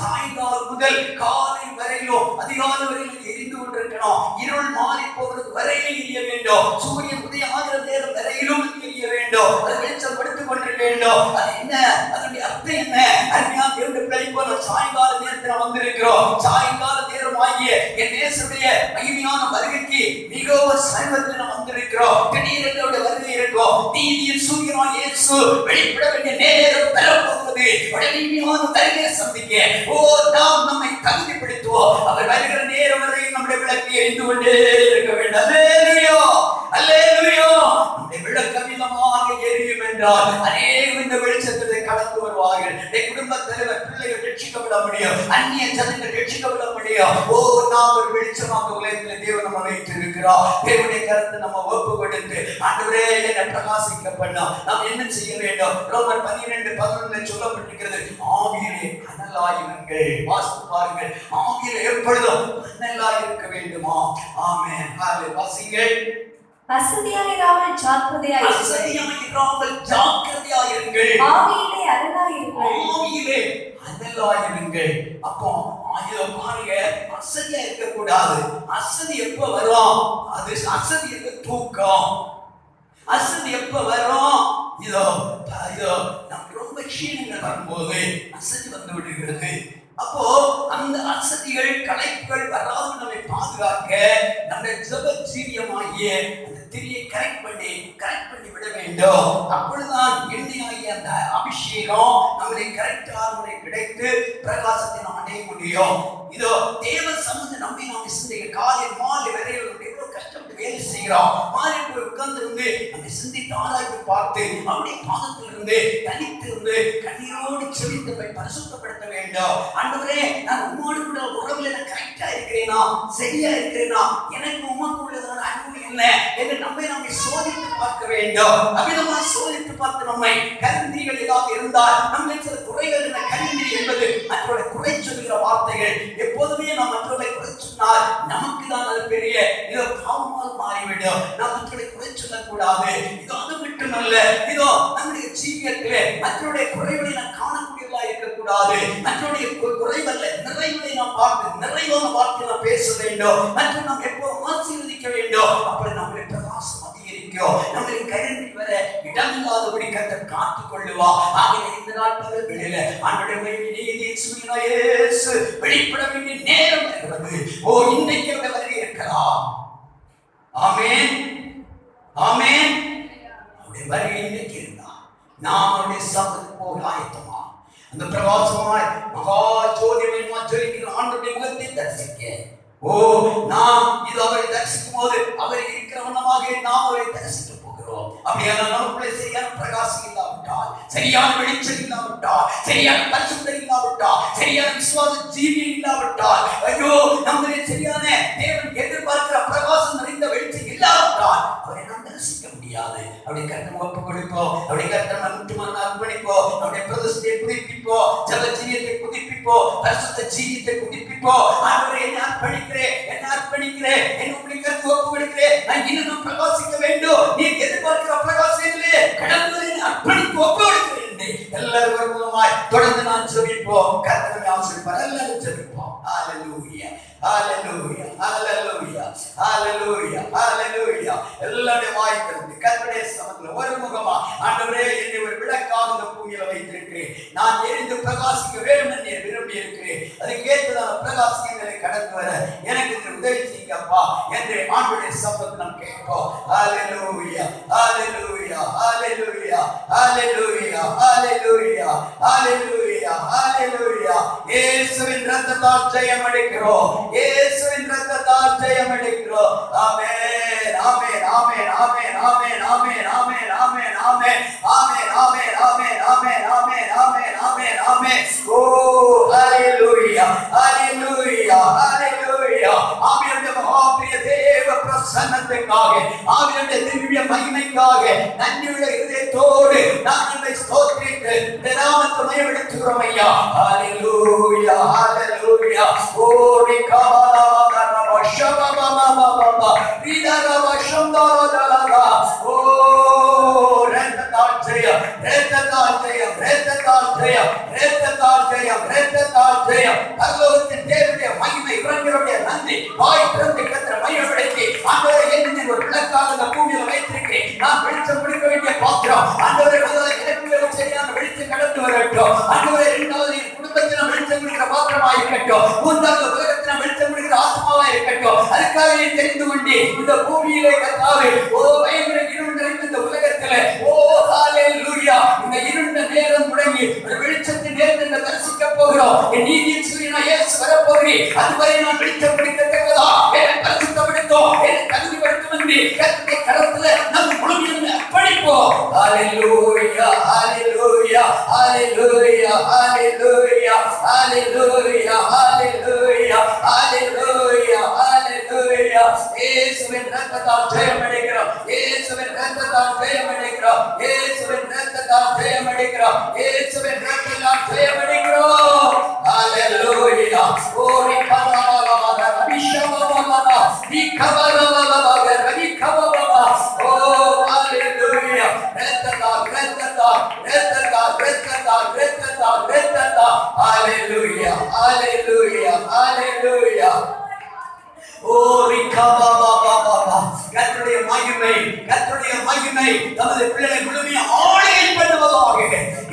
சாயங்காலம் முதல் காலை வரையிலும் அதிகாலை வரையிலும் எரிந்து கொண்டிருக்கணும். இருள் மாறி போகிறது வரையிலும் எரிய வேண்டும். சூரியன் உதயம் ஆகிற நேரம் வரையிலும் எரிய வேண்டும். அது வெளிச்சம் கொடுத்துக் கொண்டிருக்க வேண்டும். அது என்ன, அதனுடைய அர்த்தம் என்ன? அருமையான தேவனுடைய பிள்ளை போல சாயங்கால நேரத்தில் வந்திருக்கிறோம். சாயங்கால நேரம் ஆகிய என் நேசருடைய மகிமையான வருகைக்கு மிகவும் சமீபத்தில் நாம் வந்திருக்கிறோம். திடீரென்று வருகை இருக்கும். நீதியின் சூரியனான இயேசு வெளிப்பட வேண்டிய நேரம் பெறப்போகிறது. மகிமையான வருகையை சந்திக்க நாம் நம்மை தகுதிப்படுத்துவோம். அவர் வருகிற நேரம் வரை நம்முடைய விளக்கு எரிந்து கொண்டே இருக்க வேண்டும். அல்லேலூயா, அல்லேலூயா. நம்முடைய விளக்கு அமிதமாக எரியும் என்றால் அநேகம் இந்த வெளிச்சத்தை கடந்து வருவார்கள். குடும்ப தலைவர் பிள்ளைகள் ரட்சிக்கப்பட முடியும், அந்நிய ஜனங்கள் ரட்சிக்கப்பட முடியும். நாம் ஒரு வெளிச்சமாக உலகத்தில் தேவன் நம்ம வைத்து இருக்கிறோம். தேவனுடைய கருத்தை நம்ம ஒப்பு கொடுத்து ஆண்டவரே என்னை பிரகாசிக்க பண்ணோம். நாம் என்ன செய்ய வேண்டும்? ரோமர் 12:11 சொல்லப்பட்டிருக்கிறது, ஆவியிலே அனலாயிருங்கள். வாசித்து பாருங்கள், ஆவியிலே எப்பொழுதும் அனலாயிருக்க வேண்டுமா? ஆமென். வாசிங்கள். அசதியாயிராமல் ஜாக்கிரதையாயிருங்கள். ஆவியிலே அனலாயிருங்கள். அது அசதி தூக்கம். அசதி எப்ப வரும்? இதோ இதோ நமக்கு ரொம்ப க்ஷீணங்கள் வரும்போது அசதி வந்து விடுகிறது. அப்போ அந்த அசதிகள் களைப்புகள் வராது நம்மை பாதுகாக்க நம்முடைய ஜெப ஜீவியமாகிய அந்த திரியை கரெக்ட் பண்ணி விட வேண்டும். அப்பொழுதுதான் எண்ணெயாகிய அந்த அபிஷேகம் நம்மளை கரெக்டான முறை கிடைத்து பிரகாசத்தை நாம் அடைய முடியும். இதோ தேவ சமூக நம்பி நாம் சிந்தைய காலை மாலை வரையில் எவ்வளவு கஷ்டப்பட்டு வேலை செய்கிறோம். மாலை போய் உட்கார்ந்து இருந்து அந்த சிந்தித்து ஆராய்ந்து பார்த்து அவருடைய பாதத்திலிருந்து தனித்திருந்து கண்ணீரோடு செவித்து போய் பரிசுத்தப்படுத்த வேண்டும். ஆண்டவரே, நான் உம்மோடு கூட உறவுல கரெக்டா இருக்கிறேனா, சரியா இருக்கிறேனா, எனக்கு உமக்கு உள்ளதான அன்பு என்ன என்று நம்மை சோதித்து பார்க்க வேண்டும். அவ்விதமா சோதித்து பார்த்து நம்மை கருந்திகள் ஏதாவது இருந்தால் நம்மை சில குறைகள் என்ற கருந்திரி என்பது மற்றவர்களை குறை சொல்கிற வார்த்தைகள். எப்போதுமே நாம் மற்றவர்களை குறை சொன்னால் நமக்கு தான் அது பெரிய இதோ பாவமாக மாறிவிடும். நாம் மற்றவர்களை குறை சொல்லக்கூடாது. இதோ அது மட்டுமல்ல, இதோ நம்முடைய ஜீவியத்திலே மற்றவருடைய குறைகளை நாம் காணக்கூடியவர்களா இருக்கக்கூடாது. மற்றவருடைய குறைவல்ல நிறைவுகளை நாம் பார்த்து நிறைவான வார்த்தை நாம் பேச வேண்டும். மற்றும் நாம் எப்போதும் ஆசீர்வதிக்க வேண்டும். அப்படி நம்முடைய பிரகாசம் அதிகரிக்கும். நம்மளை கருந்தி வர இடமில்லாதபடி கர்த்தர் காத்துக் கொள்ளுவா. ஆகவே இந்த நாட்கள் வெளியில ஆண்டவருடைய நீதியை இயேசு வெளிப்பட வேண்டிய நேரம் வருகிறது. ஓ, இன்றைக்கு அந்த வருகை இருக்கலாம். ஆமென், ஆமென். அவருடைய வருகை இன்றைக்கு இருந்தா நாம் அவருடைய சமூகத்துக்கு போக ஆயத்தமா அந்த பிரகாசமாய் மகா ஜோதிமயமா ஜொலிக்கிற ஆண்டவருடைய முகத்தை தரிசிக்க. ஓ, நாம் இது அவரை தரிசிக்கும் போது அவரை இருக்கிறவனமாக நாம் அவரை தரிசிக்க போகிறோம். அப்படியான நமக்குள்ளே சரியான பிரகாசம் இல்லாவிட்டால், சரியான வெளிச்சம் இல்லாவிட்டால், சரியான பரிசுத்தம் இல்லாவிட்டால், சரியான விசுவாச ஜீவியம் இல்லாவிட்டால், ஐயோ, நம்மளே சரியான தேவன் எதிர்பார்க்கிற பிரகாசம் நிறைந்த வெளிச்சம் இல்லாவிட்டால் அவரை நாம் தரிசிக்க முடியாது. அவருடைய கர்த்தம் ஒப்பு கொடுப்போம். அவருடைய கர்த்தம் முற்றுமான அர்ப்பணிப்போம். அவருடைய பிரதிஷ்டையை புதுப்பிப்போம். ஜெப ஜீவியத்தை புதுப்பிப்போம். பரிசுத்த ஜீவியத்தை புதுப்பிப்போம். ஆண்டவரே, என்னை அர்ப்பணிக்கிறேன், என் உங்களுக்கு கர்த்தம் ஒப்பு கொடுக்கிறேன். நான் இன்னும் பிரகாசிக்க வேண்டும். நீ எதிர்பார்க்கிற பிரகாசத்திலே கடவுளை அர்ப்பணித்து ஒப்பு கொடுக்கிறேன். எல்லாரும் மூலமாய் தொடர்ந்து நான் ஜெபிப்போம். கர்த்தரை ஆசீர்வதிப்பார். எல்லாரும் ஜெபிப்போம். ஹalleluya, ஹalleluya, ஹalleluya, ஹalleluya, ஹalleluya. எல்லாரும் வாய் திறந்து கர்த்தருடைய சமூகத்தில் ஒரு முகமா, ஆண்டவரே, என்னை ஒரு விளக்காக இந்த பூமியில வைத்திருக்கிறேன். நான் எரிந்து பிரகாசிக்க வேண்டும் என்று விரும்பி இருக்கிறேன். அதுக்கேற்றதான பிரகாசிக்கங்களை கடந்து வர எனக்கு உதவி செய்யுங்கப்பா என்று ஆண்டவருடைய சமூகத்தில் நாம் கேட்போம். ஹalleluya, ஹalleluya, ஹalleluya, ஹalleluya, ஹalleluya, ஹalleluya, ஹalleluya. இயேசுவின் இரத்தத்தால் ஜெயம் அடைக்கிறோம். இயேசுவின் இரத்தத்தால் ஜெயம் அடைக்கிறோம். ஆமென், ஆமென், ஆமென், ஆமென், ஆமென், ஆமென், ஆமென், ஆமென், ஆமென், ஆமென், ஆமென், ஆமென், ஆமென், ஆமென், ஆமென், ஆமென், ஆமென். ஓ, ஹalleluya, ஹalleluya, ஹalleluya. ஆமென். மகாபிரிய தேவ பிரசன்னத்துக்காக, ஆமென், திவ்ய மகிமைக்காக நன்றியுள்ள இதயத்தோடு நான் உம்மை ஸ்தோத்திரித்து இந்த நாமத்தை மகிமைப்படுத்துகிறோம் ஐயா. ஹalleluya, ஹalleluya. ஓ, ரிகாபாலா ஷபபபபபப ரிதரப ஷந்தரதலதா. ஓ, ரத்தத்தால் ஜெயம், ரத்தத்தால் ஜெயம், ரத்தத்தால் ஜெயம், ரத்தத்தால் ஜெயம், ரத்தத்தால் ஜெயம். பரலோகத்தின் தேவனுடைய மகிமை இறங்குறவருடைய நன்றி வாய் திறந்து கர்த்தரை மகிமைப்படுத்தி, ஆண்டவரே, என்னை ஒரு விளக்காக இந்த பூமியில வைத்திருக்கிறேன். நான் வெளிச்சம் கொடுக்க வேண்டிய பாத்திரம். ஆண்டவரே, முதல்ல எனக்கு சரியான வெளிச்சம் கடந்து வரட்டும். ஆண்டவரே, இரண்டாவது என் குடும்பத்தில் வெளிச்சம் கொடுக்கிற பாத்திரமா இருக்கட்டும். மூன்றாவது உலகத்தில் வெளிச்சம் கொடுக்கிற ஆத்மாவா இருக்கட்டும். அதுக்காக நீ தெரிந்து கொண்டு இந்த பூமியிலே கர்த்தாவே, ஓ, பயங்கர இருள் நிறைந்த இந்த உலகத்திலே, ஓ, ஹalleluya, இந்த இருண்ட நேரம் முடங்கி ஒரு வெளிச்சத்தின் நேரத்தை தரிசிக்க போகிறோம். என் நீதியின் சூரியனா இயேசு வரப்போகிறேன். அதுவரை நான் வெளிச்சம் கொடுக்கத்தக்கதா என்னை பரிசுத்தப்படுத்தும், என்னை தகுதிப்படுத்தும் என்று கர்த்தருடைய கரத்திலே நம் முழுமையாக அர்ப்பணிப்போம். ஹalleluya, ஹalleluya, ஹalleluya, ஹalleluya, ஹalleluya, ஹalleluya, ஹalleluya, ஹalleluya. இயேசுவின் இரத்தத்தால் ஜெயம் அடைகிறோம். இயேசுவின் இரத்தத்தால் ஜெயம் அடைகிறோம். இயேசுவின் இரத்தத்தால் ஜெயம் அடைகிறோம். இயேசுவின் இரத்தத்தால் ஜெயம் அடைகிறோம். ஹalleluya. ஓரி கபலபலபல ரபிஷபபபல விகபலபலபல ரபிகபபபல. ஓ, ஹalleluya. இரத்தத்தால், இரத்தத்தால், இரத்தத்தால், இரத்தத்தால், இரத்தத்தால், இரத்தத்தால். ஹalleluya, ஹalleluya, ஹalleluya. ஓ, ரிகபபபபல மகிமை தமது பிள்ளைகளை முழுமையை ஆளுகை பண்ணுவதாக.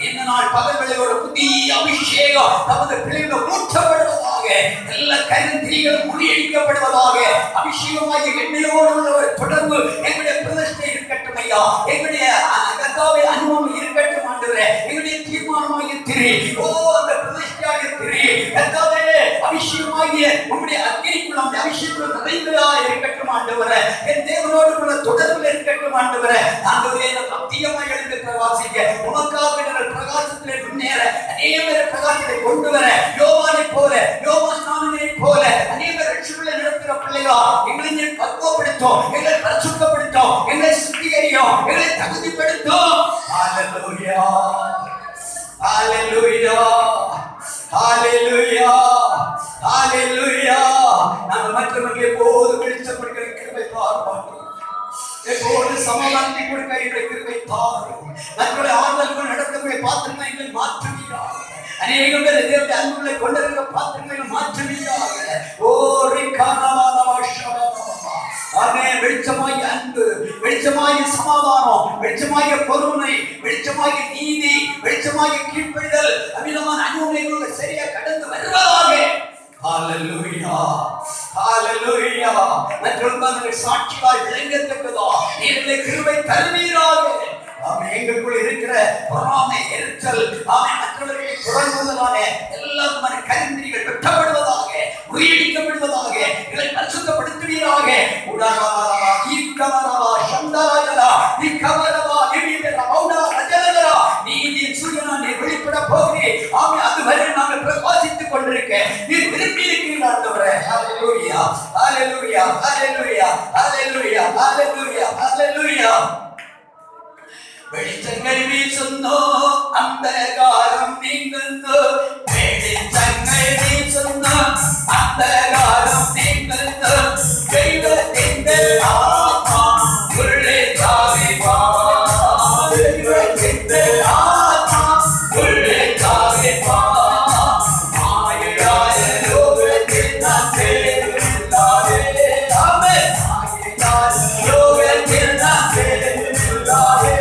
இந்த நாள் பகல் வேளையோட புதிய அபிஷேகம் தமது பிள்ளைகள் ஊற்றப்படுவதாக. எல்லா கருந்திரிகளும் முறியடிக்கப்படுவதாக. அபிஷேகமாகிய எண்ணெயோடு உள்ள ஒரு தொடர்பு எங்களுடைய பிரதிஷ்டை இருக்கட்டும் ஐயா. எங்களுடைய கர்த்தாவே அனுபவம் இருக்கட்டும் ஆண்டவரே. எங்களுடைய தீர்மானமாகிய திரி அந்த பிரதிஷ்டையாகிய திரி கர்த்தாவே அபிஷேகமாகிய உங்களுடைய அக்கினிக்குள்ள அந்த அபிஷேகம் நிறைந்ததா இருக்கட்டும் ஆண்டவரே. என் தேவனோடு உள்ள தொடர்பில் இருக்கட்டும் ஆண்டவரே. ஆண்டவரே சத்தியமாய் எழுந்து பிரகாசிக்க உமக்காக எங்கள் பிரகாசத்திலே முன்னேற அநேகரை பிரகாசத்தை கொண்டு வர யோவானை போல யோவானை போல அநேகர் ரட்சிப்புள்ள நடத்துகிற பிள்ளைகளா எங்களை பக்குவப்படுத்தும், எங்களை பரிசுத்தப்படுத்தும், எங்களை சுத்திகரியும், எங்களை தகுதிப்படுத்தும். ஹல்லேலூயா ஹல்லேலூயா ஹல்லேலூயா ஹல்லேலூயா. நாங்கள் மற்றவர்களை எப்போது வெளிச்சப்படுகிற கிருபை தாரும், எப்போது சமாதானத்தை கொடுக்க எங்களை கிருபை தாரும். மற்றவர்களை ஆறுதல் நடத்தக்கூடிய பாத்திரங்களை எங்களை மாற்றுவீராக. அநேகம் பேர் தேவனுடைய அன்புகளை கொண்டிருக்கிற பாத்திரங்களை மாற்றுவீராக. ஓ வெளிச்சமாகிய அன்பு, வெளிச்சமாகிய சமாதானம், வெளிச்சமாகிய பொறுமை, வெளிச்சமாகிய நீதி, வெளிச்சமாகிய கீழ்ப்படிதல் அமிதமான அனுபவங்களோடு சரியா கடந்து வருவதாக. ஹல்லேலூயா ஹல்லேலூயா. மற்றவர்கள் சாட்சியாய் விளங்கத்தக்கதா நீங்களே கிருபை தருவீராக. எங்களுக்குள் இருக்கிற பொறாமை, எரிச்சல், மற்றவர்களை புறங்குவதான எல்லா கருந்திரிகள் வெட்டப்படுவதாக, முறியடிக்கப்படுவதாக, எங்களை பரிசுத்தப்படுத்துவீராக. நீதியின் சூரியனை வெளிப்பட போகிறேன். அதுவரை நாங்கள் பிரகாசித்துக் கொண்டிருக்க நீர் விரும்பி இருக்கிறீர்கள். ஹல்லேலூயா ஹல்லேலூயா ஹல்லேலூயா ஹல்லேலூயா ஹல்லேலூயா ஹல்லேலூயா. வெளிச்சங்கள் வீசுന്നോ അന്ധകാരം നീങ്ങുന്നു, വെളിച്ചങ്ങൾ വീസുന്നോ അന്ധകാരം നീങ്ങുന്നു. ദൈവത്തിന്റെ ആത്മാ ഉള്ളിൽ ചാടി വാ, ദൈവത്തിന്റെ ആത്മാ ഉള്ളിൽ ചാടി വാ. മായയായ ലോകത്തിൽ നാം ചേരുന്നില്ലാതെ, ആമേൻ. മായയായ ലോകത്തിൽ നാം ചേരുന്നില്ലാതെ.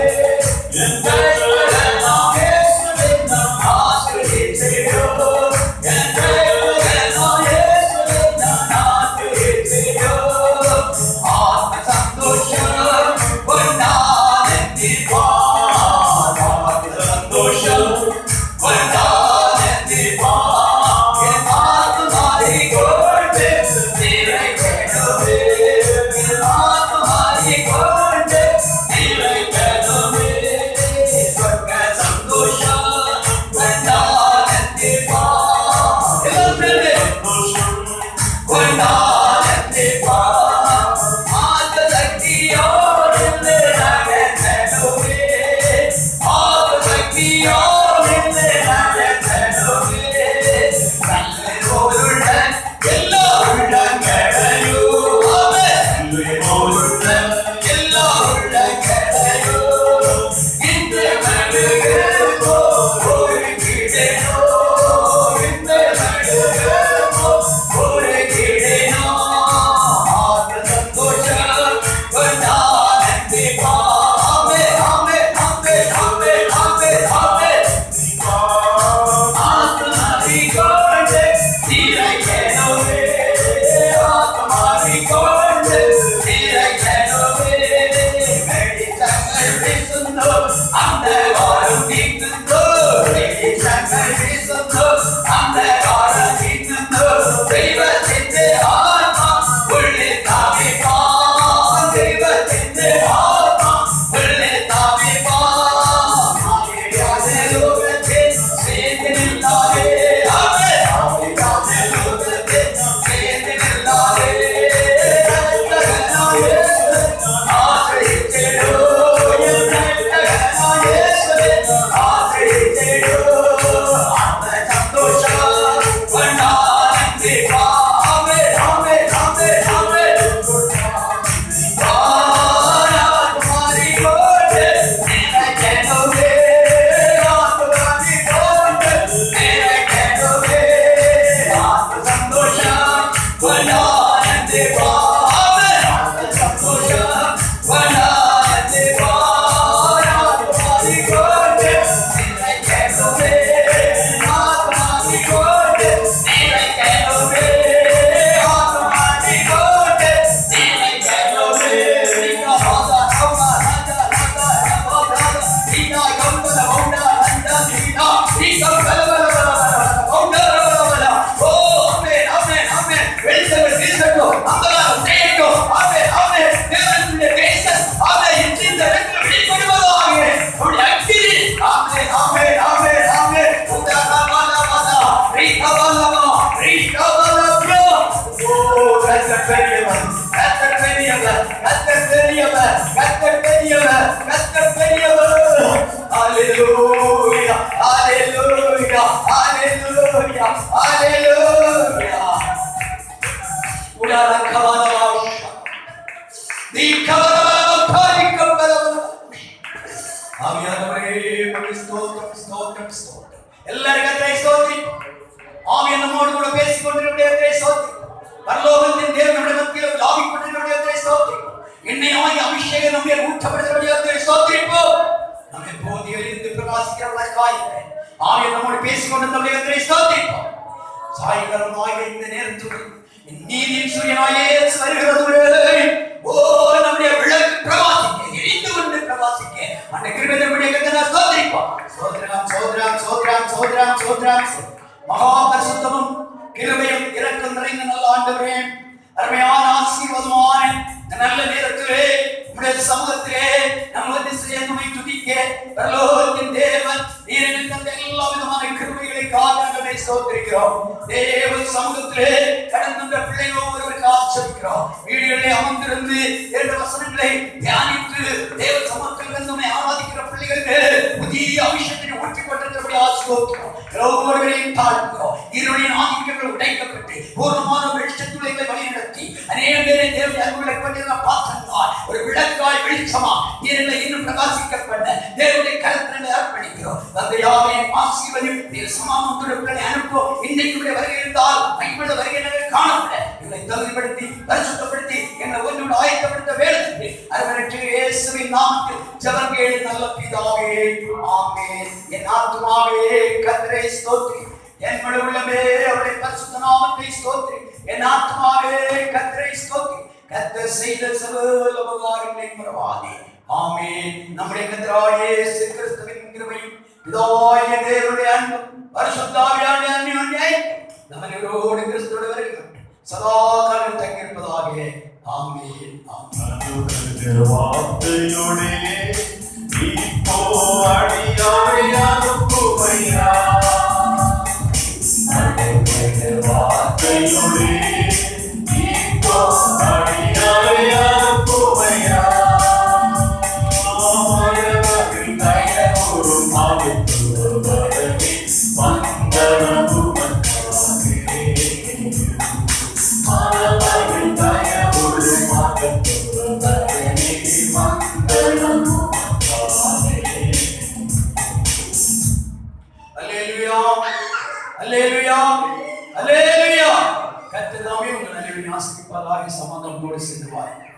எல்லாரும் கர்த்தரை ஸ்தோத்திரிப்போம். ஆவியானவர் நம்மோடு கூட பேசிக் கொண்டிருக்கிறவருடைய ஸ்தோத்திரிப்போம். பரலோகத்தின் தேவன் நம்முடைய மத்தியில் லாவிக் கொண்டிருக்கிறவருடைய ஸ்தோத்திரிப்போம். எண்ணெயாய் அபிஷேகம் நம்மை ஊற்றப்படுகிறவருடைய ஸ்தோத்திரிப்போம். நம்மை போதிய இருந்து பிரகாசிக்கிறவர்களாய் ஆவியானவர் நம்மோடு பேசிக் கொண்டிருக்கிறவருடைய ஸ்தோத்திரிப்போம். சாயங்காலமாய் இந்த நேரத்தில் நீதியின் சூரியனாயே வருகிறது. ஓ நம்முடைய விளக்கு பிரகாசிக்க, எரிந்து கொண்டு பிரகாசிக்க அந்த கிருபையினுடைய கர்த்தரை ஸ்தோத்திரிப்போம். சோத்ரம் சோத்ரம் சோத்ரம் சோத்ரம் சோத்ரம். மகா பரிசுத்தமும் கிருபையும் இரக்கம் நிறைந்த நல்ல ஆண்டவரே, அருமையான ஆசீர்வாதமான நல்ல நேரத்திலே உம்முடைய சமூகத்திலே நமது சேமமை துதிக்க பரலோகத்தின் தேவன் நீரில் தந்த எல்லா விதமான கிருபைகளுக்காக நாங்கள் ஸ்தோத்திரிக்கிறோம். தேவ சமூகத்திலே கடந்த பிள்ளைகள் ஒருவருக்கு ஆச்சரிக்கிறோம். வீடுகளிலே அமர்ந்திருந்து இரண்டு வசனங்களை தியானித்து தேவ சமூகத்தில் நம்மை ஆராதிக்கிற பிள்ளைகளுக்கு புதிய அபிஷேகத்தை ஊற்றிக் கொண்டிருக்கிறபடி ஆசீர்வதிக்கிறோம். ஒவ்வொருவரையும் தாழ்த்துகிறோம். இருளுடைய ஆதிக்கங்கள் உடைக்கப்பட்டு பூர்ணமான வெளிச்சத்துளை வழிநடத்தி அநேக பேரை தேவனுடைய அன்புகளை கொண்டிருந்த பாத்திரங்கள் ஒரு விளக்காய் வெளிச்சமா நீரில் இன்னும் பிரகாசிக்கப்பட்ட தேவனுடைய கருத்தினை அர்ப்பணிக்கிறோம். தந்தையாவே ஆசீர்வதியும் நீர் சமாதானத்துடன் அனுப்பும். இன்னைக்கு வருகை இருந்தால் மைமுள்ள வருகை காணப்பட இவரை தகுதிப்படுத்தி பரிசுத்தப்படுத்தி எங்களை ஒன்றோடு ஆயத்தப்படுத்த வேண்டும். அரவணைக்கு இயேசுவின் நாமத்தில் ஜெபம் கேளு நல்ல பிதாவே, ஆமென். என் ஆத்துமாவே கர்த்தரை ஸ்தோத்திரி, என் முழு உள்ளமே அவருடைய பரிசுத்த நாமத்தை ஸ்தோத்திரி. என் ஆத்துமாவே கர்த்தரை ஸ்தோத்திரி, கர்த்தர் செய்த சகல உபகாரங்களை மறவாதே. ஆமென். நம்முடைய கர்த்தராகிய இயேசு கிறிஸ்துவின் கிருபையும் பிதாவாகிய தேவனுடைய அன்பும் பரிசுத்த ஆவியானவருடைய அந்யோன்யம் நம்ம இவரோடு கிறிஸ்துவோடு வருகிறோம் சதா காலம் தங்கியிருப்பதாக. ஆமென். ஆமென். வார்த்தையோடே இப்போ அடியாரை அனுப்புவையா, வார்த்தையோடே இப்போ அடியாரை அனுப்புவையா, ஒரு மாதத்துவரவே வந்தனது கர்த்தர் தாமே உங்களை ஆசீர்வதிப்பாராக. சமாதானத்தோடு சென்று வாருங்கள்.